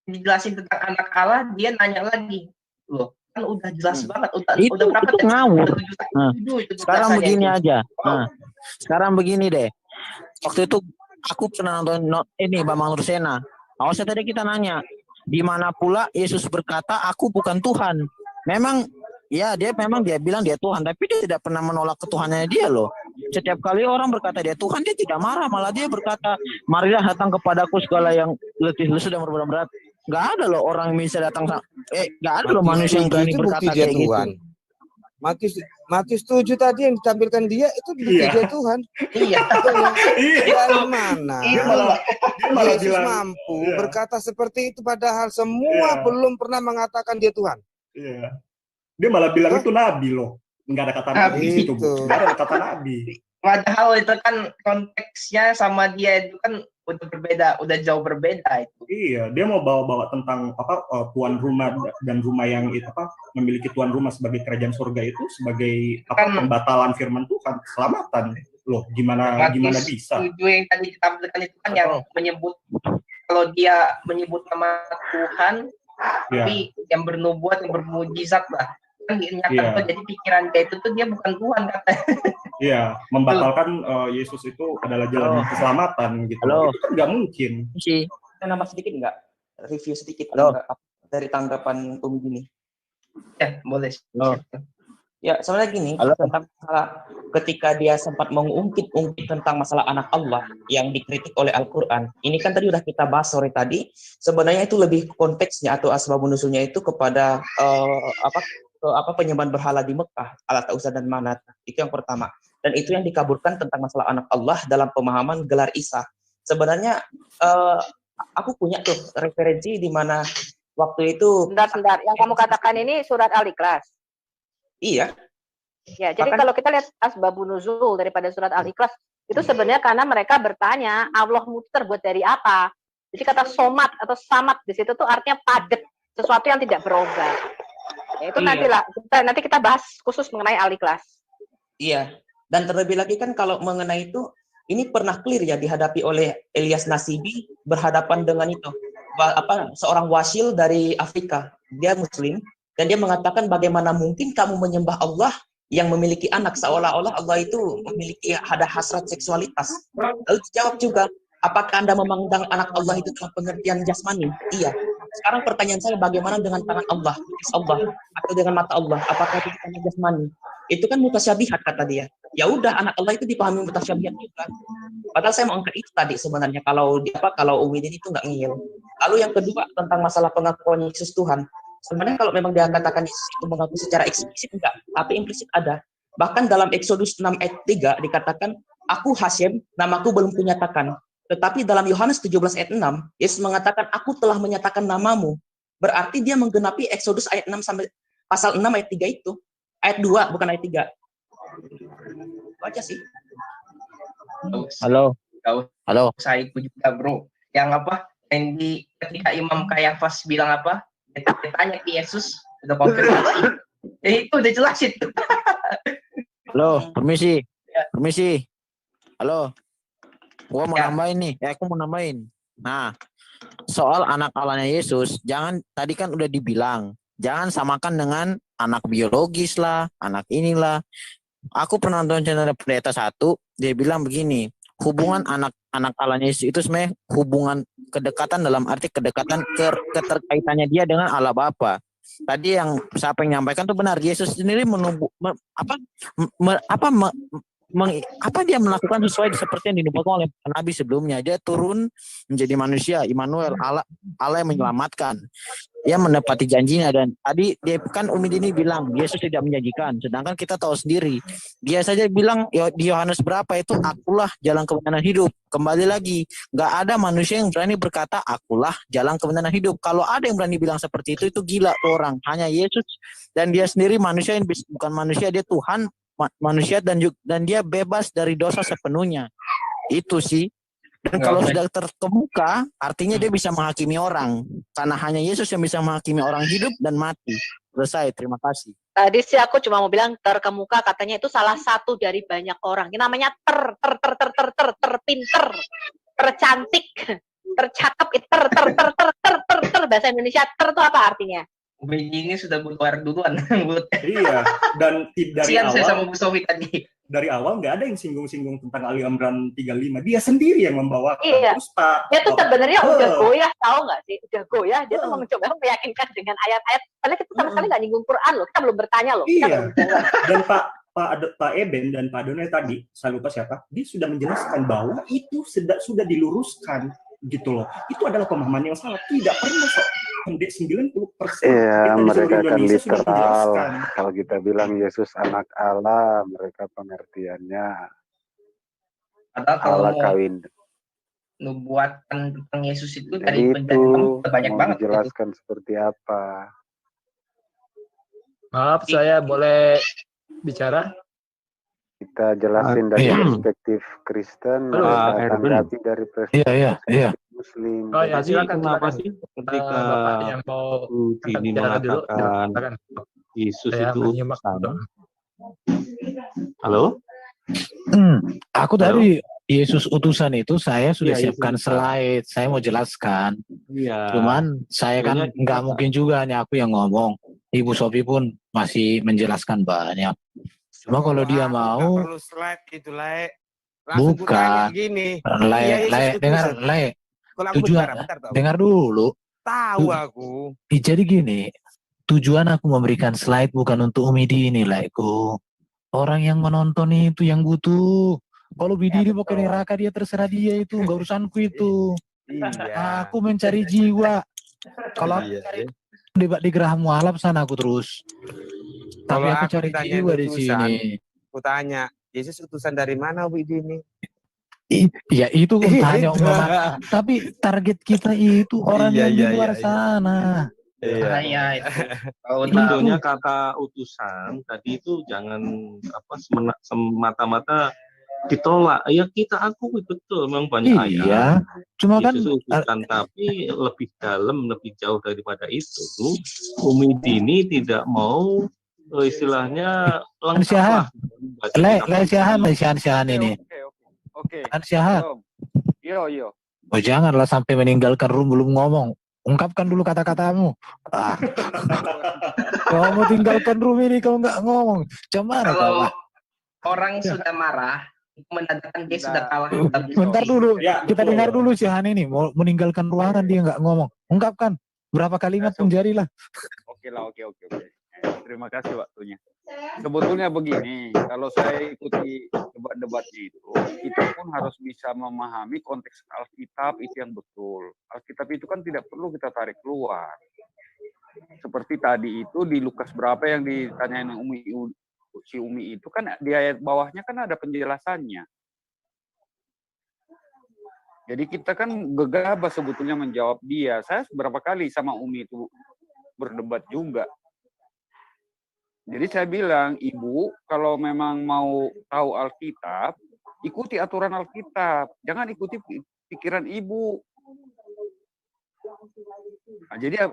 dijelasin tentang anak Allah, dia nanya lagi, loh kan udah jelas banget, udah berapa itu ngawur. Sekarang begini aja. Sekarang begini deh. Waktu itu aku pernah nonton ini Bambang Nursena. Awalnya tadi kita nanya, di mana pula Yesus berkata, aku bukan Tuhan. Memang ya dia bilang dia Tuhan, tapi dia tidak pernah menolak ketuhanannya dia loh. Setiap kali orang berkata dia Tuhan, dia tidak marah, malah dia berkata, marilah datang kepadaku segala yang letih lesu dan berat. Nggak ada loh orang bisa datang nggak ada loh manusia yang berani berkata kayak gitu. Matius 7 tadi yang ditampilkan dia itu dia Tuhan. Iya. Dari mana? Dia malah Yesus bilang, mampu berkata seperti itu padahal semua belum pernah mengatakan dia Tuhan. Iya. Dia malah bilang itu nabi loh. Enggak ada kata nabi di situ, Bu. Enggak ada kata nabi. Padahal itu kan konteksnya sama dia itu kan udah berbeda, udah jauh berbeda itu. Iya, dia mau bawa-bawa tentang tuan rumah dan rumah yang itu memiliki tuan rumah sebagai kerajaan surga itu sebagai pembatalan firman Tuhan, keselamatan. Loh, gimana bisa? Tujuh yang tadi ditampilkan itu kan yang menyebut kalau dia menyebut nama Tuhan, tapi yang bernubuat, yang bermujizat lah. Kan nyata jadi pikiran dia itu tuh dia bukan Tuhan katanya. Iya, membatalkan Yesus itu adalah jalan keselamatan gitu. Itu kan nggak mungkin. Saya nambah sedikit nggak? Review sedikit dari tanggapan Umi gini. Ya, boleh. Ya, sebenarnya gini, tentang masalah ketika dia sempat mengungkit-ungkit tentang masalah anak Allah yang dikritik oleh Al-Quran. Ini kan tadi udah kita bahas sore tadi. Sebenarnya itu lebih konteksnya atau asbabun nusulnya itu kepada penyembahan berhala di Mekah, Alat Uzza dan Manat. Itu yang pertama. Dan itu yang dikaburkan tentang masalah anak Allah dalam pemahaman gelar Isa. Sebenarnya aku punya tuh referensi di mana waktu itu. Sebentar. Yang kamu katakan ini surat Al-Ikhlas. Iya. Ya, jadi kalau kita lihat asbabun nuzul daripada surat Al-Ikhlas itu sebenarnya karena mereka bertanya Allah itu terbuat dari apa. Jadi kata somat atau samat di situ tuh artinya padat, sesuatu yang tidak berubah. Ya, itu nanti kita bahas khusus mengenai Al-Ikhlas. Iya. Dan terlebih lagi kan kalau mengenai itu, ini pernah clear ya dihadapi oleh Ilyas Nasibi berhadapan dengan itu. Seorang wasil dari Afrika. Dia Muslim. Dan dia mengatakan bagaimana mungkin kamu menyembah Allah yang memiliki anak seolah-olah Allah itu memiliki ada hasrat seksualitas. Lalu dijawab juga, apakah Anda memandang anak Allah itu dalam pengertian jasmani? Iya. Sekarang pertanyaan saya, bagaimana dengan tangan Allah, atau dengan mata Allah? Apakah itu tangan jasmani? Itu kan mutasyabihat kata dia. Ya udah, anak Allah itu dipahami mutasyabihat juga. Padahal saya mau angkat itu tadi sebenarnya kalau Umi ini itu nggak ngiyel. Lalu yang kedua tentang masalah pengakuan Yesus Tuhan. Sebenarnya kalau memang dia katakan Yesus itu mengaku secara eksplisit enggak, tapi implisit ada. Bahkan dalam Exodus 6 ayat 3 dikatakan, aku Hashem, namaku belum kunyatakan. Tetapi dalam Yohanes 17 ayat 6, Yesus mengatakan, aku telah menyatakan namamu. Berarti dia menggenapi Exodus ayat 6 sampai pasal 6 ayat 3 itu. Ayat 2, bukan ayat 3. Baca sih. Halo. Saya ikut juga, bro. Yang ketika Imam Kayafas bilang apa? Kita tanya ke Yesus, udah konfirmasi. Itu udah jelas itu. Halo, permisi. Halo. Gua mau nambahin nih. Aku mau nambahin. Nah, soal anak Allahnya Yesus, tadi kan udah dibilang, jangan samakan dengan anak biologis lah, anak inilah. Aku pernah nonton channel Pendeta 1, dia bilang begini, hubungan anak Allahnya Yesus itu sebenarnya hubungan kedekatan dalam arti kedekatan keterkaitannya dia dengan Allah Bapa. Tadi siapa yang menyampaikan tuh benar. Yesus sendiri dia melakukan sesuai seperti yang dinubuatkan oleh Nabi sebelumnya. Dia turun menjadi manusia, Immanuel, Allah yang menyelamatkan. Dia menepati janjinya, dan tadi dia kan Umi Dini bilang Yesus tidak menjanjikan, sedangkan kita tahu sendiri dia saja bilang di Yohanes berapa itu, akulah jalan kebenaran hidup. Kembali lagi, nggak ada manusia yang berani berkata akulah jalan kebenaran hidup. Kalau ada yang berani bilang seperti itu gila tuh orang. Hanya Yesus, dan dia sendiri manusia yang bukan manusia, dia Tuhan manusia, dan dia bebas dari dosa sepenuhnya. Itu sih. Dan kalau sudah terkemuka, artinya dia bisa menghakimi orang. Karena hanya Yesus yang bisa menghakimi orang hidup dan mati. Selesai, terima kasih. Tadi sih aku cuma mau bilang terkemuka, katanya itu salah satu dari banyak orang. Ini namanya terpinter, tercantik, tercakep, bahasa Indonesia ter itu apa artinya? Ini sudah keluar duluan. Iya, dan dari awal saya sama Bu Sofi tadi. Dari awal nggak ada yang singgung-singgung tentang Ali Imran 35. Dia sendiri yang membawa. Iya. Terus dia tuh sebenarnya udah goyah, tahu nggak sih? Udah goyah. Dia tuh mencoba meyakinkan dengan ayat-ayat. Padahal kita sama sekali nggak nyinggung Quran loh. Kita belum bertanya loh. Iya. Dan Pak Eben dan Pak Donai tadi, saya lupa siapa, dia sudah menjelaskan bahwa itu sudah diluruskan gitu loh. Itu adalah pemahaman yang salah. Tidak perlu Hampir 90%. Iya, mereka kan literal. Kalau kita bilang Yesus anak Allah, mereka pengertiannya Allah kawin. Nubuatan tentang Yesus itu Jadi dari itu banyak mau banget. dijelaskan seperti apa? Maaf, saya boleh bicara? Kita jelasin dari perspektif Kristen, mereka tanggapi dari perspektif Muslim. Oh ya, silakan. Kenapa sih ketika yang mau ini mengatakan Yesus itu utusan? Halo? Aku tadi Yesus utusan itu saya sudah siapkan slide, saya mau jelaskan. Cuman saya kan nggak mungkin juga hanya aku yang ngomong. Ibu Sofi pun masih menjelaskan banyak. Cuma kalau dia mau, perlu slide gitu, Le. bukan. Gini. Dengar, tujuan, dengar dulu. Tahu aku. Jadi gini, tujuan aku memberikan slide bukan untuk Umi Dini, Leku. Orang yang menonton itu yang butuh. Kalau Bidini mau ke neraka dia terserah dia itu, nggak urusanku itu. Aku mencari jiwa. Kalau aku cari debat di Gerah Mualaf sana aku terus. Tapi aku cari jiwa di sini. Aku tanya, Yesus utusan dari mana, Bu Dini? Ya itu tanya Mama. Tapi target kita itu orang yang di luar sana. Iya. Sebetulnya kata utusan tadi itu jangan semata-mata ditolak. Ya kita akui betul memang banyak ayat. Cuma kan utusan, tapi lebih dalam, lebih jauh daripada itu. Umi Dini tidak mau istilahnya lengkap lah. Siahan ini. Oke. Siahan. Yo. Oh janganlah sampai meninggalkan room belum ngomong. Ungkapkan dulu kata-katamu. Kau mau tinggalkan room ini kau nggak ngomong. Cuman kalau orang sudah marah, menandakan dia sudah kalah. Bentar dulu, kita dengar dulu Siahan ini mau meninggalkan ruangan dia nggak ngomong. Ungkapkan berapa kalimat pun jadilah. Oke. Terima kasih waktunya. Sebetulnya begini, kalau saya ikuti debat-debatnya itu, kita pun harus bisa memahami konteks Alkitab itu yang betul. Alkitab itu kan tidak perlu kita tarik keluar. Seperti tadi itu di Lukas berapa yang ditanyain si Umi itu kan di ayat bawahnya kan ada penjelasannya. Jadi kita kan gegabah sebetulnya menjawab dia. Saya beberapa kali sama Umi itu berdebat juga. Jadi saya bilang, Ibu, kalau memang mau tahu Alkitab, ikuti aturan Alkitab. Jangan ikuti pikiran Ibu. Nah, jadi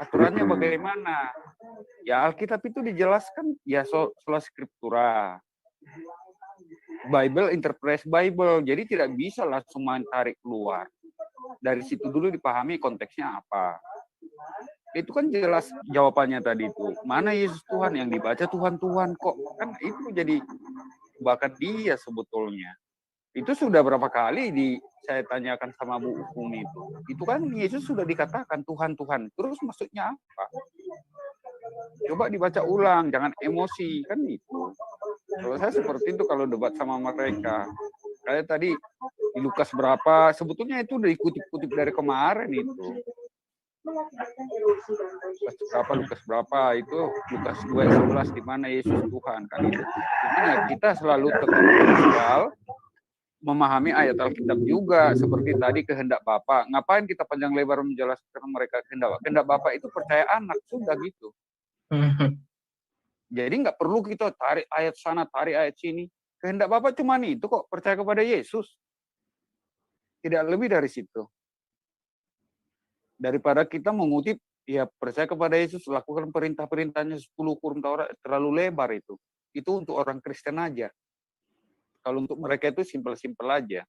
aturannya bagaimana? Ya Alkitab itu dijelaskan ya sola scriptura. Bible interpret Bible. Jadi tidak bisa langsung tarik keluar. Dari situ dulu dipahami konteksnya apa. Itu kan jelas jawabannya tadi itu. Mana Yesus Tuhan yang dibaca Tuhan kok. Kan itu jadi bakat dia sebetulnya. Itu sudah berapa kali saya tanyakan sama Bu Umi itu. Itu kan Yesus sudah dikatakan Tuhan. Terus maksudnya apa? Coba dibaca ulang, jangan emosi. Kan itu. Kalau saya seperti itu kalau debat sama mereka. Kayak tadi di Lukas berapa, sebetulnya itu udah dikutip-kutip dari kemarin itu. Lukas berapa itu Lukas 2:11 di mana Yesus Tuhan kan itu. Makanya kita selalu tetap memahami ayat Alkitab juga seperti tadi kehendak Bapa. Ngapain kita panjang lebar menjelaskan mereka kehendak Bapa itu percaya anak sudah gitu. Jadi nggak perlu kita tarik ayat sana, tarik ayat sini. Kehendak Bapa cuma itu kok, percaya kepada Yesus. Tidak lebih dari situ. Daripada kita mengutip, ya percaya kepada Yesus, lakukan perintah-perintahnya 10 hukum Taurat, terlalu lebar itu. Itu untuk orang Kristen aja. Kalau untuk mereka itu simpel-simpel aja.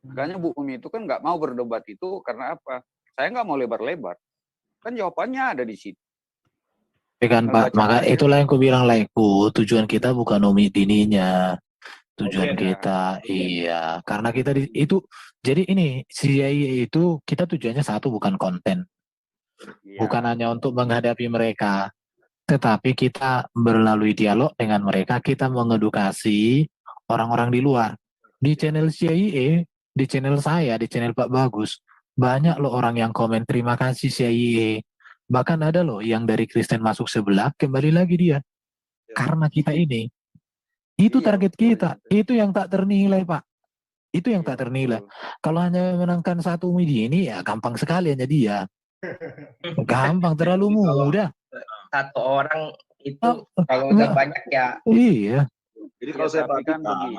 Makanya Bu Umi itu kan nggak mau berdebat itu karena apa? Saya nggak mau lebar-lebar. Kan jawabannya ada di situ. Kan Pak, maka itulah yang aku bilang tujuan kita bukan Umi Dininya. Tujuan kita, iya. Karena kita itu, jadi ini, CIA itu kita tujuannya satu, bukan konten. Bukan hanya untuk menghadapi mereka. Tetapi kita melalui dialog dengan mereka, kita mengedukasi orang-orang di luar. Di channel CIA, di channel saya, di channel Pak Bagus, Banyak loh orang yang komen terima kasih CIA. Bahkan ada loh yang dari Kristen masuk sebelah, kembali lagi dia. Karena kita ini, itu target kita, itu yang tak ternilai Pak. Itu yang tak ternilai. Kalau hanya menangkan satu media ini, ya gampang sekali hanya dia. Gampang, terlalu mudah. Satu orang itu kalau udah banyak ya. Iya. Jadi kalau saya perhatikan begini,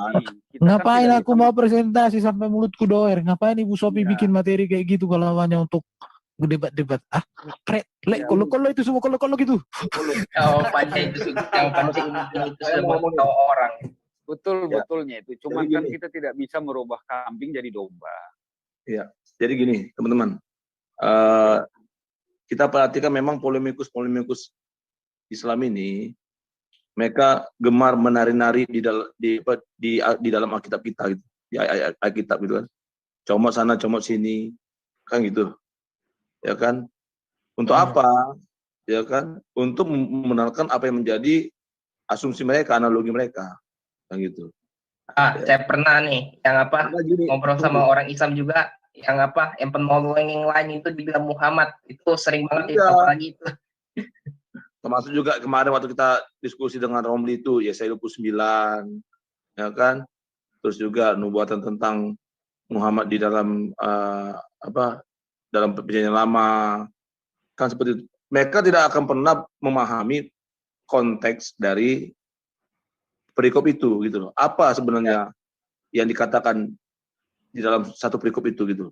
ngapain aku mau presentasi sampai mulutku doer? Ngapain Ibu Sophie bikin materi kayak gitu kalau hanya untuk debat-debat? Kalau itu semua kalau gitu. Oh, pancing itu semua orang. Betulnya itu. Cuma kan kita tidak bisa merubah kambing jadi domba. Iya. Jadi gini, teman-teman. Kita perhatikan memang polemikus Islam ini, mereka gemar menari-nari di dalam Alkitab kita gitu, di Alkitab gitu kan, comot sana comot sini kan gitu, ya kan, untuk apa, ya kan, untuk membenarkan apa yang menjadi asumsi mereka, analogi mereka, kan gitu. Saya pernah nih yang ngobrol sama orang Islam juga, yang penolong yang lain itu dibilang Muhammad, itu sering banget itu apalagi itu. Termasuk juga kemarin waktu kita diskusi dengan Romli itu, Yesaya 29, ya kan? Terus juga nubuatan tentang Muhammad di dalam dalam perjanjian lama, kan seperti itu. Mereka tidak akan pernah memahami konteks dari perikop itu, gitu loh. Apa sebenarnya yang dikatakan di dalam satu perikop itu, gitu.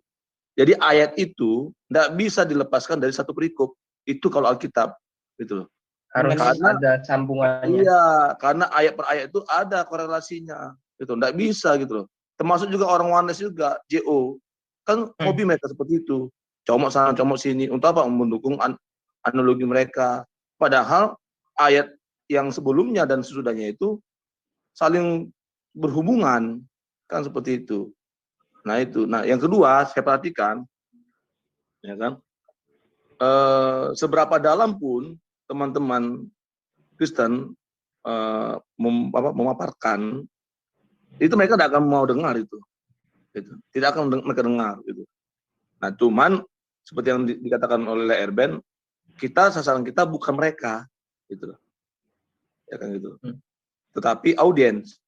Jadi ayat itu tidak bisa dilepaskan dari satu perikop. Itu kalau Alkitab, gitu loh. Harus ada sambungannya. Iya, karena ayat per ayat itu ada korelasinya, gitu. Nggak bisa gitu loh. Termasuk juga orang Wanes juga, JO, kan hobi mereka seperti itu. Comot sana, comot sini, untuk apa? Mendukung analogi mereka. Padahal ayat yang sebelumnya dan sesudahnya itu saling berhubungan, kan seperti itu. Nah itu. Nah yang kedua saya perhatikan, ya kan, seberapa dalam pun teman-teman Kristen memaparkan itu, mereka tidak akan mau dengar itu. Tidak akan mereka dengar gitu. Nah cuman seperti yang dikatakan oleh Erben, sasaran kita bukan mereka gitu, ya kan gitu, tetapi audiens.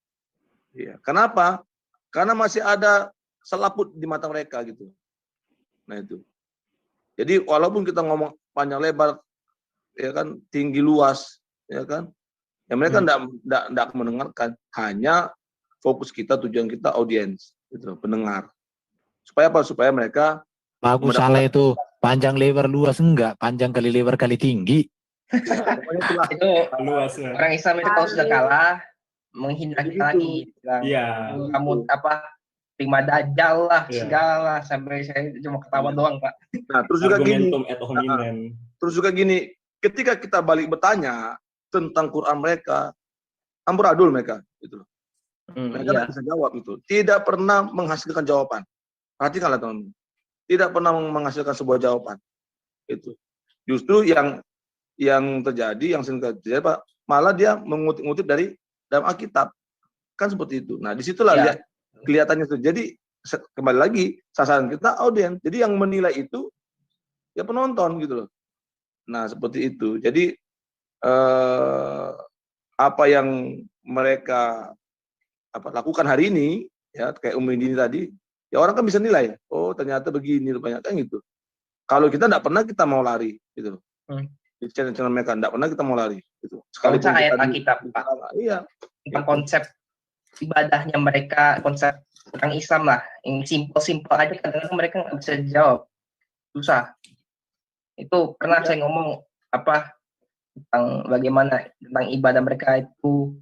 Ya. Kenapa? Karena masih ada selaput di mata mereka gitu. Nah itu. Jadi walaupun kita ngomong panjang lebar, ya kan, tinggi luas, ya kan, ya mereka tidak mendengarkan, hanya fokus kita, tujuan kita audiens, gitu, pendengar. Supaya apa? Supaya mereka bagus. Salah itu panjang lebar luas, enggak panjang kali lebar kali tinggi. Itu orang Islam itu kalau sudah kalah menghina kita lagi, kamu terima dajjal lah segala, sampai saya cuma ketawa doang Pak. Nah terus juga gini, ketika kita balik bertanya tentang Quran mereka, amburadul mereka, gitu. Mereka tidak bisa jawab itu. Tidak pernah menghasilkan jawaban. Perhatikanlah teman-teman. Tidak pernah menghasilkan sebuah jawaban. Itu. Justru yang terjadi, yang sering terjadi, Pak, malah dia mengutip-ngutip dari dalam Alkitab. Kan seperti itu. Nah, disitulah kelihatannya itu. Jadi kembali lagi sasaran kita audiens. Jadi yang menilai itu ya penonton gitu loh. Nah, seperti itu. Jadi apa yang mereka lakukan hari ini, ya kayak Umi Dini tadi, ya orang kan bisa nilai, oh ternyata begini rupanya, kan gitu. Kalau kita tidak pernah, kita mau lari gitu. Di channel mereka tidak pernah kita mau lari gitu. Sekali ayat Alkitab, Pak. Iya. Tentang konsep ibadahnya mereka, konsep orang Islam lah, yang simpel-simpel aja kadang-kadang mereka nggak bisa jawab, susah. Itu pernah saya ngomong tentang bagaimana tentang ibadah mereka itu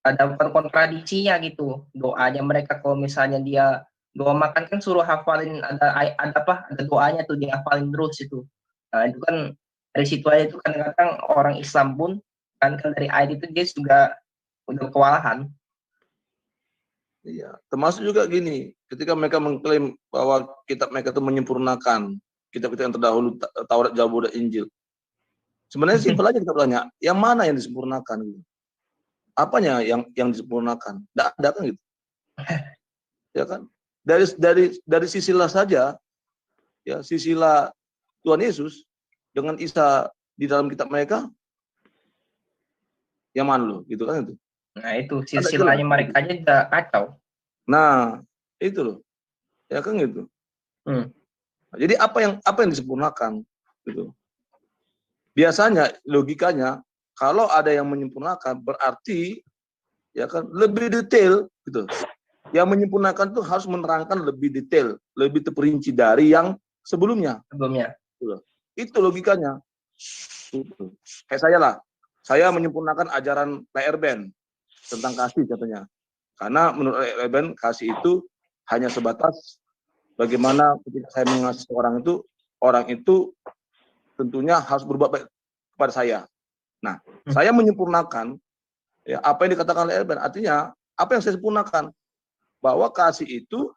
ada kontradisinya gitu. Doanya mereka kalau misalnya dia doa makan kan suruh hafalin, ada doanya tuh dia hafalin terus itu. Nah itu kan dari situ aja itu kadang-kadang orang Islam pun kan dari ayat itu dia juga udah kewalahan. Iya, termasuk juga gini, ketika mereka mengklaim bahwa kitab mereka itu menyempurnakan kitab-kitab yang terdahulu, Taurat, Zabur, dan Injil. Sebenarnya simpel aja kita tanya, yang mana yang disempurnakan? Gitu. Apanya yang disempurnakan? Tidak ada kan gitu. Ya kan? Dari sisilah saja ya silsilah Tuhan Yesus dengan Isa di dalam kitab mereka, yang mana lo, gitu kan itu. Nah itu silsilahnya mereka aja udah kacau. Nah itu loh, ya kan gitu. Nah, jadi apa yang disempurnakan, gitu. Biasanya logikanya kalau ada yang menyempurnakan berarti ya kan lebih detail, gitu. Yang menyempurnakan itu harus menerangkan lebih detail, lebih terperinci dari yang sebelumnya. Itu logikanya. Kayak saya lah, saya menyempurnakan ajaran Leerben tentang kasih katanya. Karena menurut Leerben kasih itu hanya sebatas bagaimana ketika saya mengasihi orang itu tentunya harus berbuat baik kepada saya. Nah, saya menyempurnakan ya apa yang dikatakan Leerben, artinya apa yang saya sempurnakan, bahwa kasih itu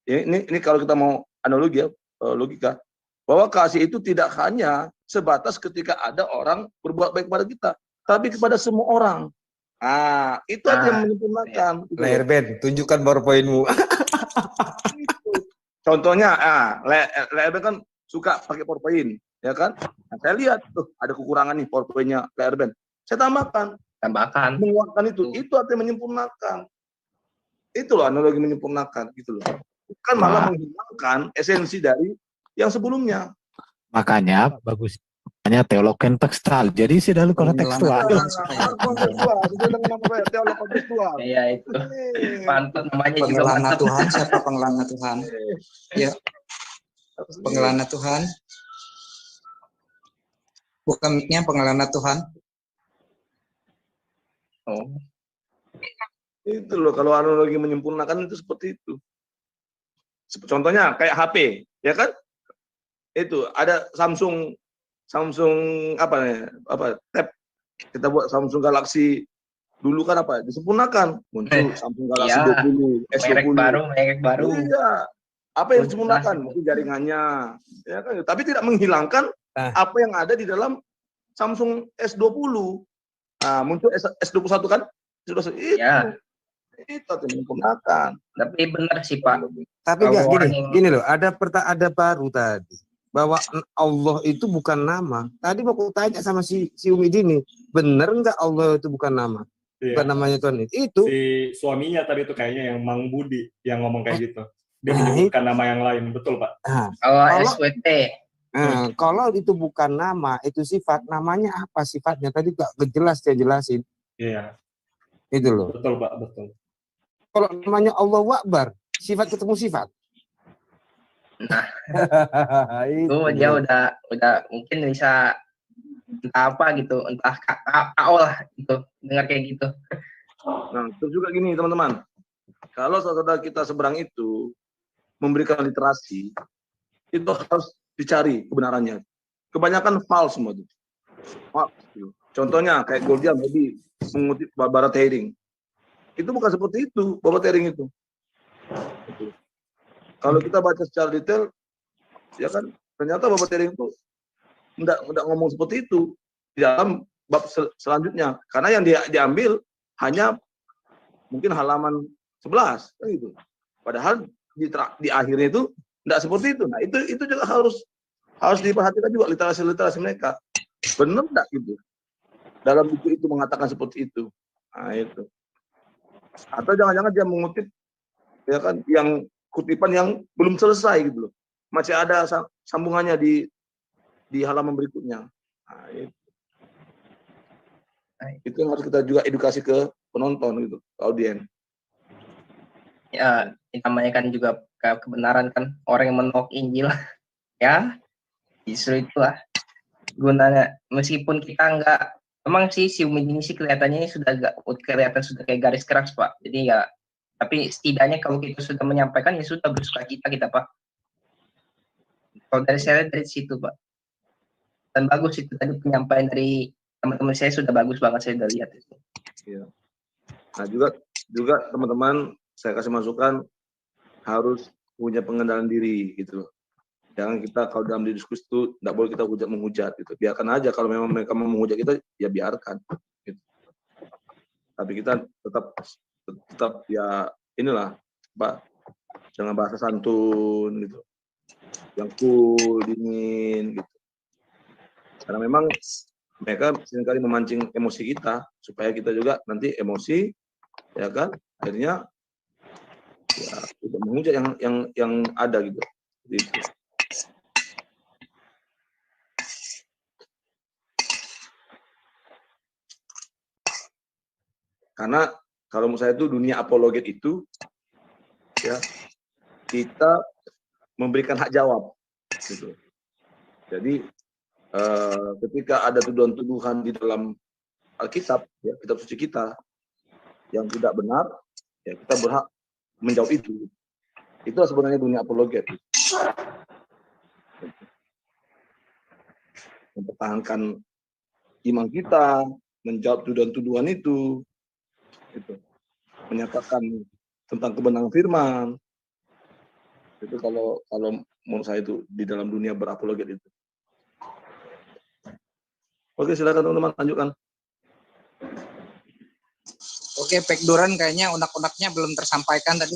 ya, ini kalau kita mau analogi ya, logika, bahwa kasih itu tidak hanya sebatas ketika ada orang berbuat baik kepada kita, tapi kepada semua orang. Ah, itu aja yang menyempurnakan. Leerben, tunjukkan PowerPoint-mu. Contohnya, Leerben kan suka pakai PowerPoint, ya kan? Nah, saya lihat tuh ada kekurangan nih PowerPoint-nya Leerben. Saya tambahkan, menguatkan itu artinya menyempurnakan. Itu loh analogi menyempurnakan, gitu loh. Bukan malah menghilangkan esensi dari yang sebelumnya. Makanya bagus. Makanya teolog kontekstual. Jadi sih dalam kontekstual. Teolog kontekstual. Iya itu. Mantap namanya juga. Pengelana Tuhan, siapa pengelana Tuhan? Ya. Pengelana Tuhan. Bukan mic-nya pengelana Tuhan. Oh. Itu loh, kalau analogi menyempurnakan itu seperti itu. Contohnya kayak HP, ya kan? Itu ada Samsung tab. Kita buat Samsung Galaxy dulu kan apa? Disempurnakan. Muncul Samsung Galaxy 20, S20. Merek baru. Iya. Apa yang disempurnakan? Mungkin jaringannya, ya kan? Tapi tidak menghilangkan apa yang ada di dalam Samsung S20. Nah, muncul S21 kan? Itu. Itu menyempurnakan. Tapi benar sih Pak. Tapi enggak gini loh, ada baru tadi bahwa Allah itu bukan nama. Tadi mau tanya sama si Umi Dini, benar enggak Allah itu bukan nama? Bukan namanya Tuhan itu. Si suaminya tadi itu kayaknya yang Mang Budi yang ngomong kayak gitu. Dia menyebutkan nama yang lain, betul Pak? Kalau SWT. Kalau itu bukan nama, itu sifat. Namanya apa sifatnya? Tadi enggak jelas dia jelasin. Iya. Itu loh. Betul Pak, betul. Kalau namanya Allahu Akbar, sifat ketemu sifat. Nah, itu dia udah mungkin bisa entah apa gitu, entah KO lah gitu, dengar kayak gitu. Nah, terus juga gini teman-teman, kalau saudara kita seberang itu memberikan literasi, itu harus dicari kebenarannya. Kebanyakan false semua itu. Contohnya kayak Gordian tadi mengutip Barbara Teiring. Itu bukan seperti itu, Barbara Teiring itu. Kalau kita baca secara detail, ya kan ternyata Barbara Teiring itu enggak ngomong seperti itu di dalam bab selanjutnya. Karena yang dia diambil hanya mungkin halaman 11, kan gitu. Padahal di akhirnya itu enggak seperti itu. Nah, itu juga harus diperhatikan juga literasi mereka. Benar enggak gitu? Dalam buku itu mengatakan seperti itu. Nah, itu. Atau jangan-jangan dia mengutip ya kan yang kutipan yang belum selesai gitu loh. Masih ada sambungannya di halaman berikutnya. Nah, itu yang harus kita juga edukasi ke penonton gitu, ke audien. Ya, namanya kan juga kebenaran kan, orang yang menolak Injil ya justru itulah gunanya. Meskipun kita enggak, emang sih si Umi ini sih kelihatannya sudah kelihatan sudah kayak garis keras Pak. Jadi ya, tapi setidaknya kalau kita sudah menyampaikan ya sudah bersuka kita Pak. Kalau dari saya dari situ Pak. Dan bagus itu tadi penyampaian dari teman-teman saya sudah bagus banget, saya udah lihat itu. Iya. Nah juga teman-teman saya kasih masukan harus punya pengendalian diri gitu. Jangan kita kalau dalam diskusi itu tidak boleh kita menghujat gitu. Biarkan aja kalau memang mereka mau menghujat kita ya biarkan. Gitu. Tapi kita tetap ya inilah Pak, jangan bahasa santun gitu. yang cool, dingin gitu. Karena memang mereka seringkali memancing emosi kita supaya kita juga nanti emosi, ya kan? Akhirnya ya tidak menghujat yang ada gitu. Gitu. Karena kalau menurut saya itu dunia apologet itu ya kita memberikan hak jawab gitu. Jadi ketika ada tuduhan-tuduhan di dalam Alkitab, ya, kitab suci kita yang tidak benar, ya kita berhak menjawab itu. Itu sebenarnya dunia apologet. Mempertahankan iman kita, menjawab tuduhan-tuduhan itu, menyatakan tentang kebenaran firman. Itu kalau menurut saya itu di dalam dunia berapologet itu. Oke, silakan teman-teman lanjutkan. Oke, Pak Duran kayaknya unek-uneknya belum tersampaikan tadi.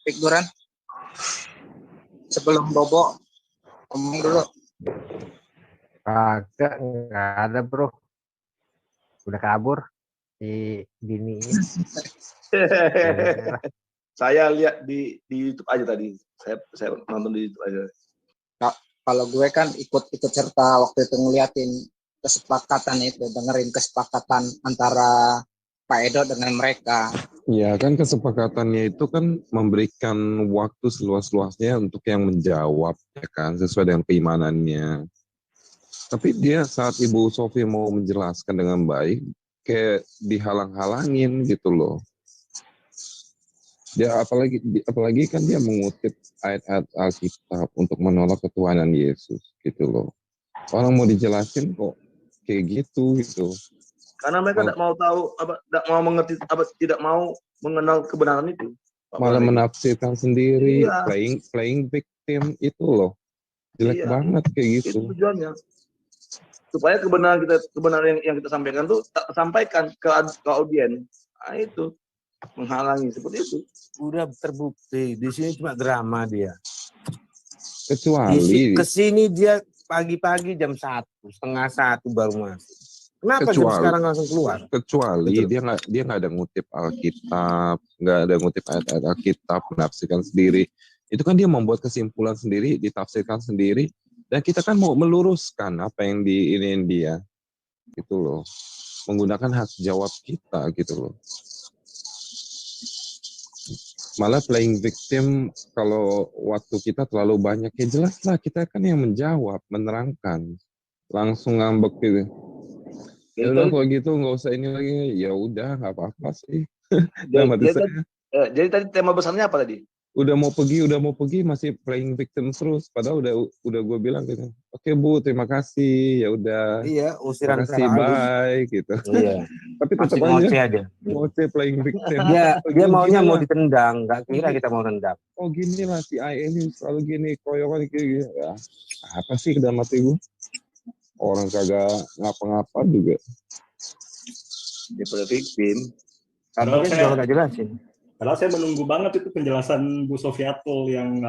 Pak Duran. Sebelum Bobo ngomong dulu. Kagak, nggak ada bro. Udah kabur si Dini. Saya lihat di YouTube aja tadi. Saya nonton di YouTube aja. Nah, kalau gue kan ikut serta waktu itu ngeliatin kesepakatan itu, dengerin kesepakatan antara Pak Edo dengan mereka. Ya kan kesepakatannya itu kan memberikan waktu seluas-luasnya untuk yang menjawab, ya kan, sesuai dengan keimanannya. Tapi dia saat Ibu Sofi mau menjelaskan dengan baik, kayak dihalang-halangin gitu loh. Dia apalagi kan dia mengutip ayat-ayat Alkitab untuk menolak ketuhanan Yesus gitu loh. Orang mau dijelasin kok kayak gitu. Karena mereka tidak mau tahu, tidak mau mengerti, tidak mau mengenal kebenaran itu. Malah menafsirkan sendiri, iya. playing victim itu loh. Jelek banget kayak gitu. Itu tujuannya. Supaya kebenaran yang kita sampaikan tuh tak tersampaikan ke audiens. Nah, itu menghalangi seperti itu. Udah terbukti di sini cuma drama dia. Kecuali kesini dia pagi-pagi jam 1:30 baru masuk. Kenapa jam sekarang langsung keluar? Kecuali betul. dia nggak ada ngutip Alkitab, nggak ada ngutip ayat-ayat Alkitab, menafsirkan sendiri. Itu kan dia membuat kesimpulan sendiri, ditafsirkan sendiri, dan kita kan mau meluruskan apa yang diinin dia, gitu loh. Menggunakan hak jawab kita, gitu loh. Malah playing victim kalau waktu kita terlalu banyak, ya jelas lah kita kan yang menjawab, menerangkan, langsung ngambek gitu. Ya udah kalau gitu nggak usah ini lagi, ya udah nggak apa-apa sih. Jadi tadi tema besarnya apa tadi? Udah mau pergi masih playing victim terus. Padahal udah gue bilang gitu. Oke Bu, terima kasih. Ya udah. Iya, usiran kasih bye gitu. Iya. Tapi tetap aja. Ngoceh playing victim. Dia maunya mau ditendang, nggak kira kita mau nendang. Oh gini lah si ini selalu gini, koyokan gini. Ya, apa sih ke dalam hati gue? Orang kagak ngapa-ngapa juga. Dia pada victim. Karena dia juga nggak jelasin. Padahal saya menunggu banget itu penjelasan Bu Sofiatul yang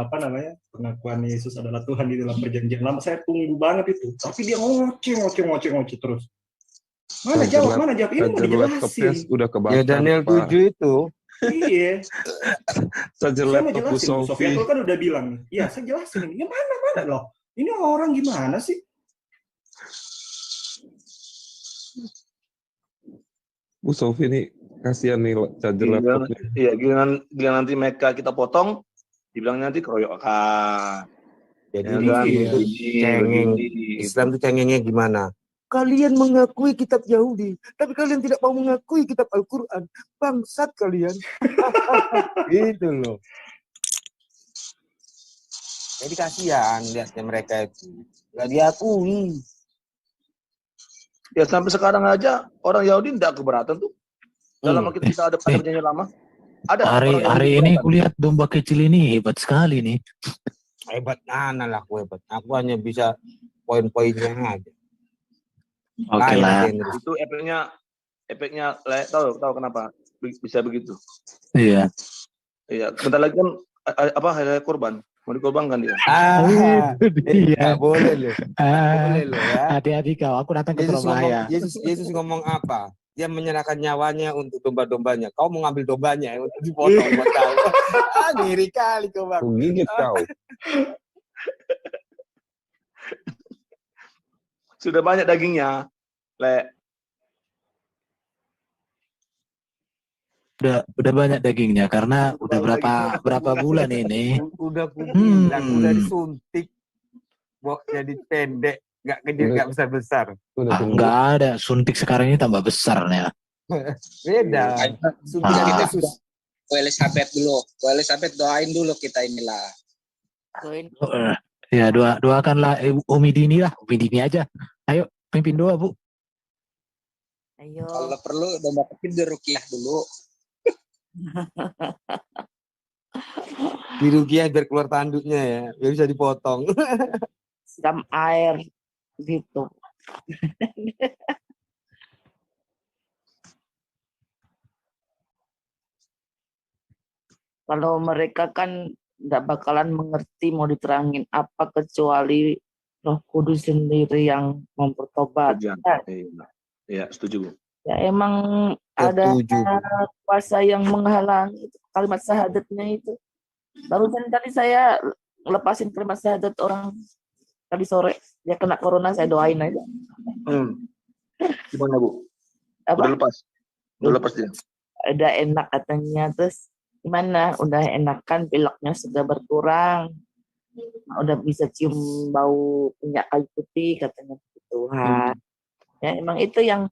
pengakuan Yesus adalah Tuhan di dalam perjanjian lama. Saya tunggu banget itu. Tapi dia ngoceh terus. Mana jawab? Ini mau dijelasin. Udah kebakar. Ya Daniel 7 itu. Iya. Charger laptop Bu Sofiatul kan udah bilang. Iya, saya jelasin ini. Ya mana loh. Ini orang gimana sih? Bu Sofi nih kasihan nih charger laptopnya. Iya, gila nanti mereka kita potong, dibilang nanti keroyokan. Jadi cengeng. Islam itu cengengnya gimana? Kalian mengakui kitab Yahudi, tapi kalian tidak mau mengakui kitab Al-Quran. Bangsat kalian. Gitu loh. Jadi kasihan lihatnya mereka itu. Nggak diakui. Ya sampai sekarang aja orang Yahudi tidak keberatan tuh. Dalam kita ada perjanjian lama. Ada hari ini kulihat domba kecil ini hebat sekali nih. Hebat mana lah aku hebat. Aku hanya bisa poin-poinnya aja. Oke lah. Itu efeknya tahu kenapa bisa begitu? Iya. Iya, bentar lagi kan hari kurban. Mau dikorbankan dia. Itu dia. Nggak boleh loh. Boleh loh ya. Hati-hati kau, aku datang ke Surabaya. Yesus ngomong apa? Dia menyerahkan nyawanya untuk domba-dombanya. Kau mau ngambil dombanya untuk dipotong buat kau. Ngiri kali kau, Bang. Gigit kau. Sudah banyak dagingnya, Le. Udah banyak dagingnya karena udah berapa bulan ini. Udah kubilang, udah disuntik. Jadi pendek, nggak gede, nggak besar-besar. Nggak ada, suntik sekarang ini tambah besar ya. Beda. Suntik Yesus. Bu Elizabeth dulu. Bu Elizabeth doain dulu kita inilah. Ya doakanlah Umi Dini lah, Umi Dini aja. Ayo pimpin doa, Bu. Ayo. Kalau perlu domba kecil diruqyah dulu. Di ruqyah biar keluar tanduknya ya, biar bisa dipotong. Siram air gitu. Kalau mereka kan nggak bakalan mengerti mau diterangin apa kecuali Roh Kudus sendiri yang mempertobatkan. Ya, setuju, Bu. Ya emang ada kuasa yang menghalangi kalimat syahadatnya itu. Barusan tadi saya lepasin kalimat syahadat orang tadi sore, dia kena corona, saya doain aja. Gimana, Bu? Apa? Udah lepas dia. Udah enak katanya, terus gimana? Udah enakan, pileknya sudah berkurang, udah bisa cium bau minyak kayu putih katanya Tuhan. Ya emang itu yang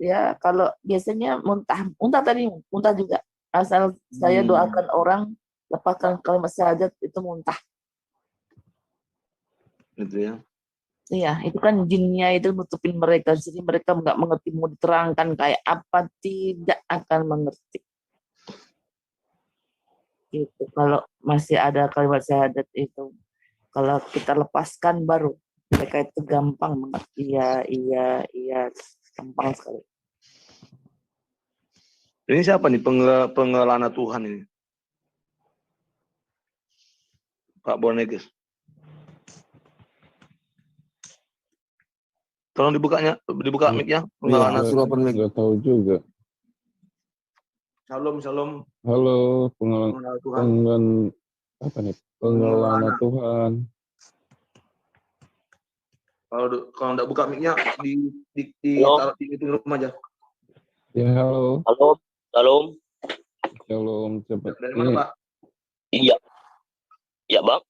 ya kalau biasanya muntah juga. Asal saya doakan orang lepaskan kalimat syahadat itu muntah. Gitu ya. Iya, itu kan jinnya itu nutupin mereka, jadi mereka nggak mengerti mau diterangkan kayak apa, tidak akan mengerti. Gitu. Kalau masih ada kalimat syahadat itu, kalau kita lepaskan baru mereka itu gampang mengerti. Iya, gampang sekali. Ini siapa nih pengelana Tuhan ini? Pak Bonekes. Tolong dibuka mic-nya. Nggak tahu juga. Shalom. Halo, pengelana Tuhan. Kalau nggak buka mic-nya taruh di meeting room aja. Ya, halo. Shalom, cepat. Dari mana, Pak? Iya. Ya, Bang.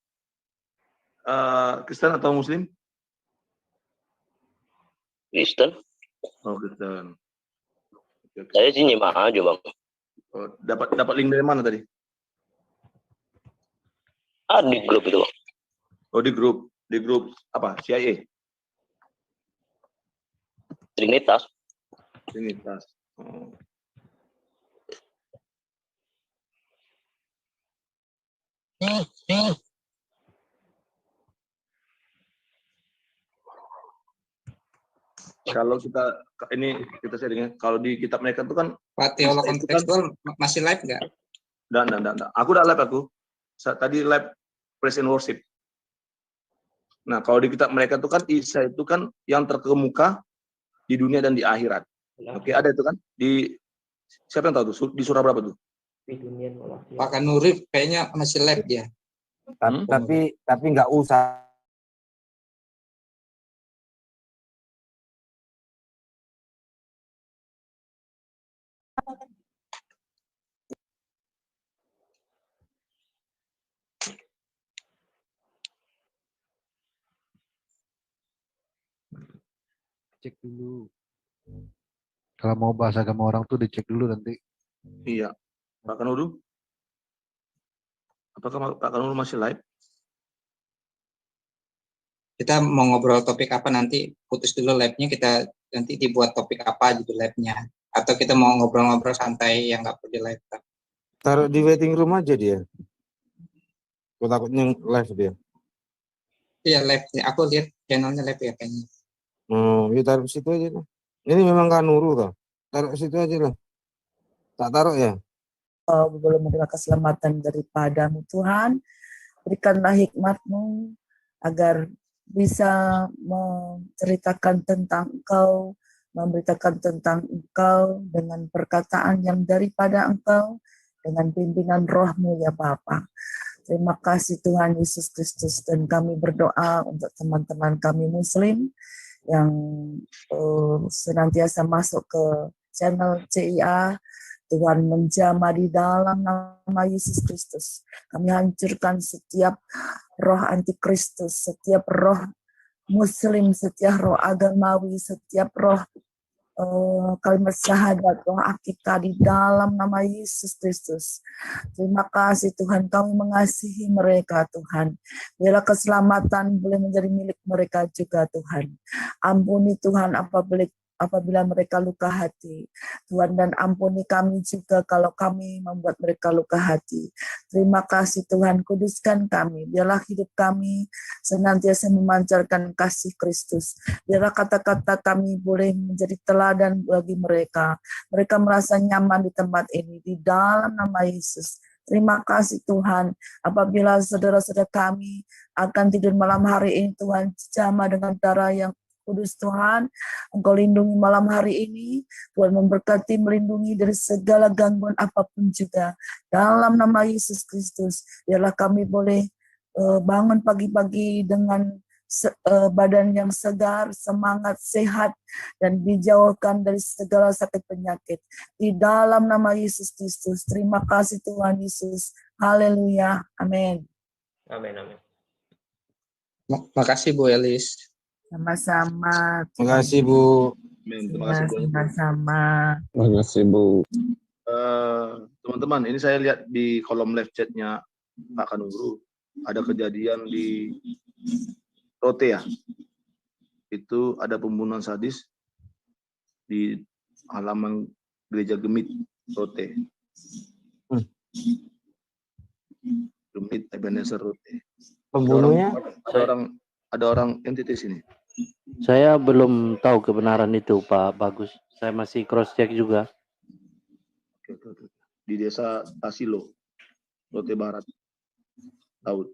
Kristen atau Muslim? Kristen. Oh, Kristen. Saya sih nyimak aja, Bang. Oh, dapat link dari mana tadi? Di grup itu, Bang. Oh, di grup apa? CIA. Trinitas. Oh. Kalau kita sharingnya, kalau di kitab mereka itu kan teolog kontekstual masih live nggak? Dan aku udah live tadi live praise and worship. Nah, kalau di kitab mereka itu kan Isa itu kan yang terkemuka di dunia dan di akhirat. Oke, ada itu kan siapa yang tahu tuh di surah berapa tuh? Di dunia Pak Kanurif kayaknya masih live dia. Tapi nggak usah. Cek dulu. Kalau mau bahas agama orang tuh dicek dulu nanti. Iya. Pak Kanuru? Apakah Pak Kanuru masih live? Kita mau ngobrol topik apa nanti, putus dulu live-nya, kita nanti dibuat topik apa gitu live-nya. Atau kita mau ngobrol-ngobrol santai yang nggak perlu di live. Taruh di waiting room aja dia. Aku takutnya live dia. Iya live, aku lihat channelnya live ya kayaknya. Ya taruh situ aja lah. Ini memang Kanuru toh. Taruh situ aja lah. Tak taruh ya. Belum menerima keselamatan daripadamu Tuhan, berikanlah hikmat-Mu agar bisa menceritakan tentang Engkau, memberitakan tentang Engkau dengan perkataan yang daripada Engkau, dengan pimpinan roh-Mu ya Bapa. Terima kasih Tuhan Yesus Kristus, dan kami berdoa untuk teman-teman kami Muslim yang senantiasa masuk ke channel CIA. Tuhan menjamah di dalam nama Yesus Kristus. Kami hancurkan setiap roh antikristus, setiap roh Muslim, setiap roh agamawi, setiap roh kalimat syahadat, roh akikah di dalam nama Yesus Kristus. Terima kasih Tuhan, kami mengasihi mereka Tuhan. Biarlah keselamatan boleh menjadi milik mereka juga Tuhan. Ampuni Tuhan apabila mereka luka hati. Tuhan, dan ampuni kami juga kalau kami membuat mereka luka hati. Terima kasih Tuhan, kuduskan kami. Biarlah hidup kami senantiasa memancarkan kasih Kristus. Biarlah kata-kata kami boleh menjadi teladan bagi mereka. Mereka merasa nyaman di tempat ini, di dalam nama Yesus. Terima kasih Tuhan, apabila saudara-saudara kami akan tidur malam hari ini Tuhan, jamah dengan darah yang kudus Tuhan, Engkau lindungi malam hari ini, Tuhan memberkati, melindungi dari segala gangguan apapun juga. Dalam nama Yesus Kristus, biarlah kami boleh bangun pagi-pagi dengan badan yang segar, semangat, sehat, dan dijauhkan dari segala sakit penyakit. Di dalam nama Yesus Kristus, terima kasih Tuhan Yesus. Haleluya. Amin. Amin, amin. Makasih Bu Elis. Sama-sama. Terima kasih Bu. Terima kasih Bu. Sama-sama. Terima kasih Bu. Teman-teman, ini saya lihat di kolom live chatnya Pak Kanunguru ada kejadian di Rote ya. Itu ada pembunuhan sadis di halaman gereja Gemit Rote. Gemit Ebenezer Rote. Pembunuhnya? Ada orang entitas ini. Saya belum tahu kebenaran itu Pak Bagus. Saya masih cross check juga. Di desa Tasilo, Rote Barat, Laut.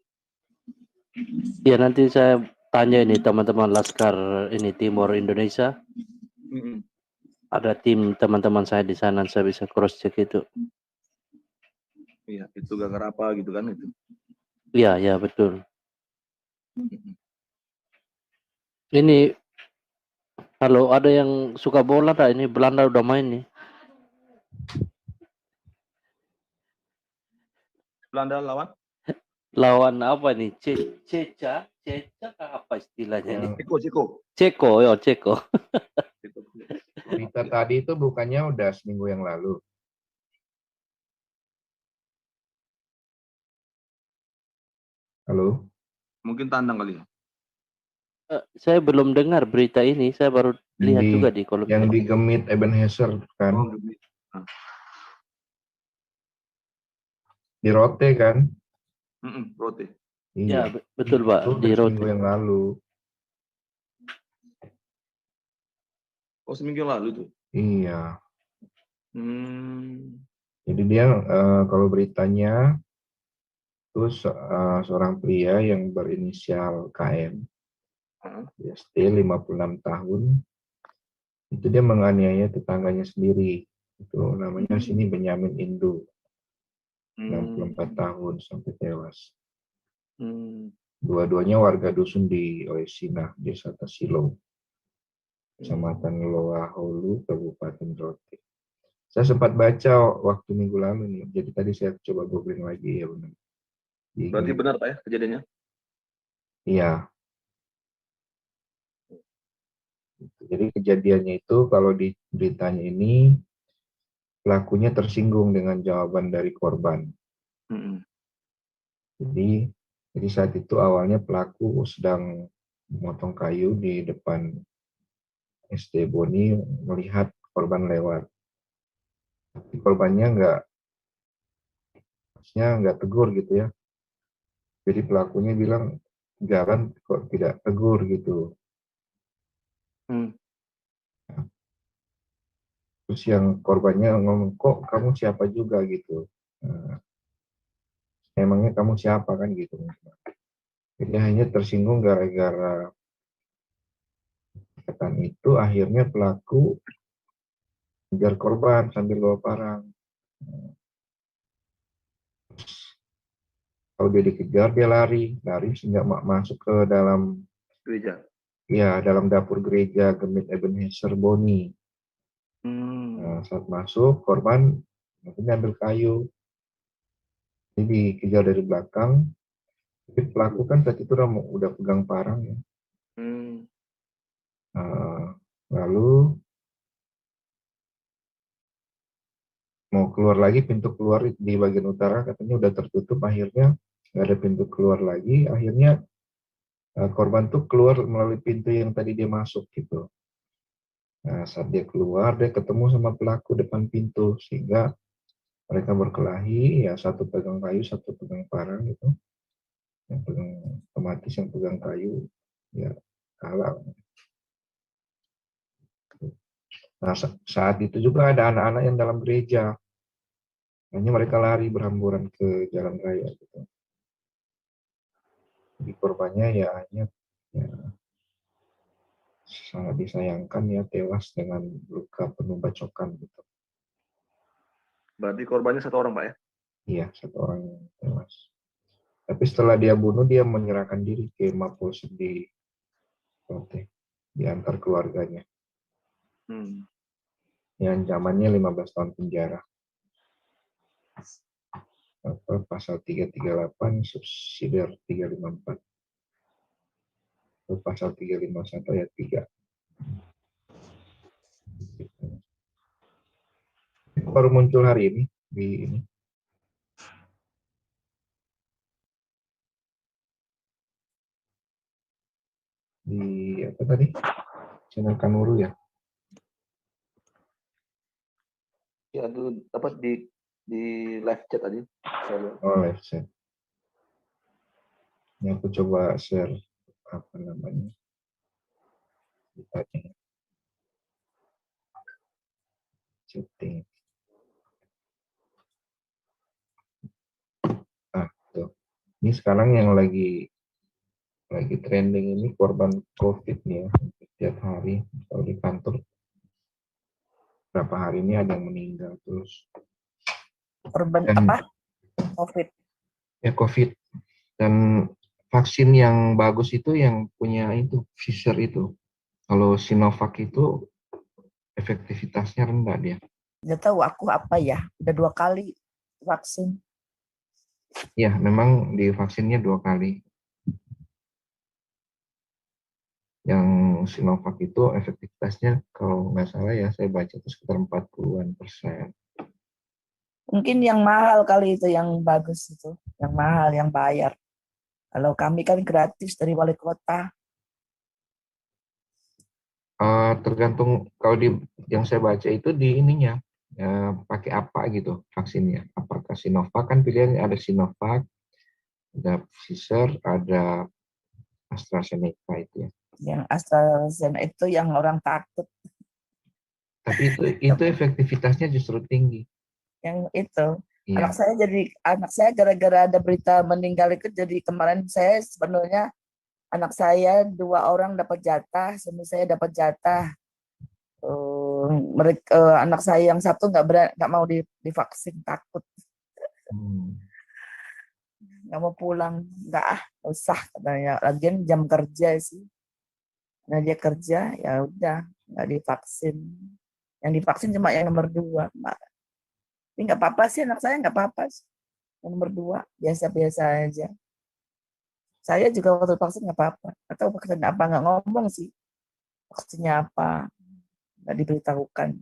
Ya nanti saya tanya ini teman-teman Laskar ini Timur Indonesia. Ada tim teman-teman saya di sana, saya bisa cross check itu. Iya, itu gara-gara apa gitu kan itu. Iya, ya betul. Ini kalau ada yang suka bola tak, ini Belanda udah main nih. Belanda lawan? Lawan apa nih? Ceca apa istilahnya nih? Ceko. Ceko. Berita tadi itu bukannya udah seminggu yang lalu. Halo? Mungkin tandang kali ya. Saya belum dengar berita ini, saya baru lihat juga di kolom. Yang di Gemit Ebenezer kan. Di Rote kan? Rote. Iya, betul Pak, Itu di Rote. seminggu yang lalu. Oh, seminggu yang lalu itu? Iya. Jadi dia kalau beritanya terus seorang pria yang berinisial KM, ST 56 tahun, itu dia menganiaya tetangganya sendiri. Itu namanya sini Benyamin Indo, 64 tahun sampai tewas. Dua-duanya warga dusun di Oesina, Desa Tasilo, Kecamatan Loa Holu, Kabupaten Rote. Saya sempat baca waktu minggu lalu nih, jadi tadi saya coba googling lagi ya benar. Berarti benar Pak ya kejadiannya? Iya. Jadi kejadiannya itu kalau di beritanya ini pelakunya tersinggung dengan jawaban dari korban. Jadi saat itu awalnya pelaku sedang memotong kayu di depan SD Boni, melihat korban lewat. Tapi korbannya nggak tegur gitu ya. Jadi pelakunya bilang jalan kok tidak tegur gitu. Terus yang korbannya ngomong, kok kamu siapa juga gitu. emangnya kamu siapa kan gitu. Jadi hanya tersinggung gara-gara perkataan itu, akhirnya pelaku mengejar korban sambil bawa parang. Kalau dia dikejar, dia lari sehingga masuk ke dalam Gereja. ya, dalam dapur gereja Gemit Ebenezer Boni. Nah, saat masuk, korban ambil kayu, jadi dikejar dari belakang. Tapi pelaku kan saat itu udah pegang parang ya. Lalu mau keluar lagi, pintu keluar di bagian utara katanya udah tertutup, akhirnya nggak ada pintu keluar lagi, akhirnya korban tuh keluar melalui pintu yang tadi dia masuk gitu. Nah, saat dia keluar, dia ketemu sama pelaku depan pintu, sehingga mereka berkelahi, ya satu pegang kayu, satu pegang parang gitu. Yang pegang otomatis, yang pegang kayu ya kalah. Nah, saat itu juga ada anak-anak yang dalam gereja, hanya mereka lari berhamburan ke jalan raya gitu. Jadi korbannya ya hanya ya, sangat disayangkan ya, tewas dengan luka penuh bacokan gitu. Berarti korbannya satu orang, Pak ya? Iya, satu orang yang tewas. Tapi setelah dia bunuh, dia menyerahkan diri ke Mapolsek di Lote, diantar keluarganya. Yang ancamannya 15 tahun penjara. Pasal 338, subsidiar 354. Pasal 351 ayat 3. Baru muncul hari ini di ini. Di apa tadi? Channel Kanuru ya? Ya, itu dapat di live chat tadi. Oh, live chat. Ini aku coba share apa namanya? Chatting. Tuh. Ini sekarang yang lagi trending ini korban COVID nih ya. Setiap hari kalau di kantor berapa hari ini ada yang meninggal terus. Korban apa? COVID. Ya COVID. Dan vaksin yang bagus itu yang punya itu Pfizer itu. Kalau Sinovac itu efektivitasnya rendah dia. Nggak tahu aku apa ya. Udah 2 kali vaksin. Ya, memang di vaksinnya 2 kali. Yang Sinovac itu efektivitasnya kalau nggak salah ya, saya baca itu sekitar 40-an%. Mungkin yang mahal kali itu, yang bagus itu. Yang mahal, yang bayar. Kalau kami kan gratis dari wali kota. Tergantung, kalau yang saya baca itu di ininya, pakai apa gitu vaksinnya. Apakah Sinovac, kan pilihannya ada Sinovac, ada Pfizer, ada AstraZeneca itu ya. Yang AstraZeneca itu yang orang takut. Tapi itu efektivitasnya justru tinggi. Yang itu. Iya. Anak saya gara-gara ada berita meninggal itu, jadi kemarin saya sebenarnya anak saya 2 orang dapat jatah, suami saya dapat jatah. Anak saya yang satu nggak mau divaksin, takut. Nggak mau pulang, nggak usah katanya. Lagian jam kerja sih. Nah dia kerja, ya udah nggak divaksin. Yang divaksin cuma yang nomor 2. Ini nggak apa-apa sih, anak saya nggak apa-apa. Yang nomor 2 biasa-biasa aja. Saya juga waktu vaksin nggak apa-apa. Atau vaksin apa, nggak ngomong sih. Vaksinnya apa, nggak diberitahukan.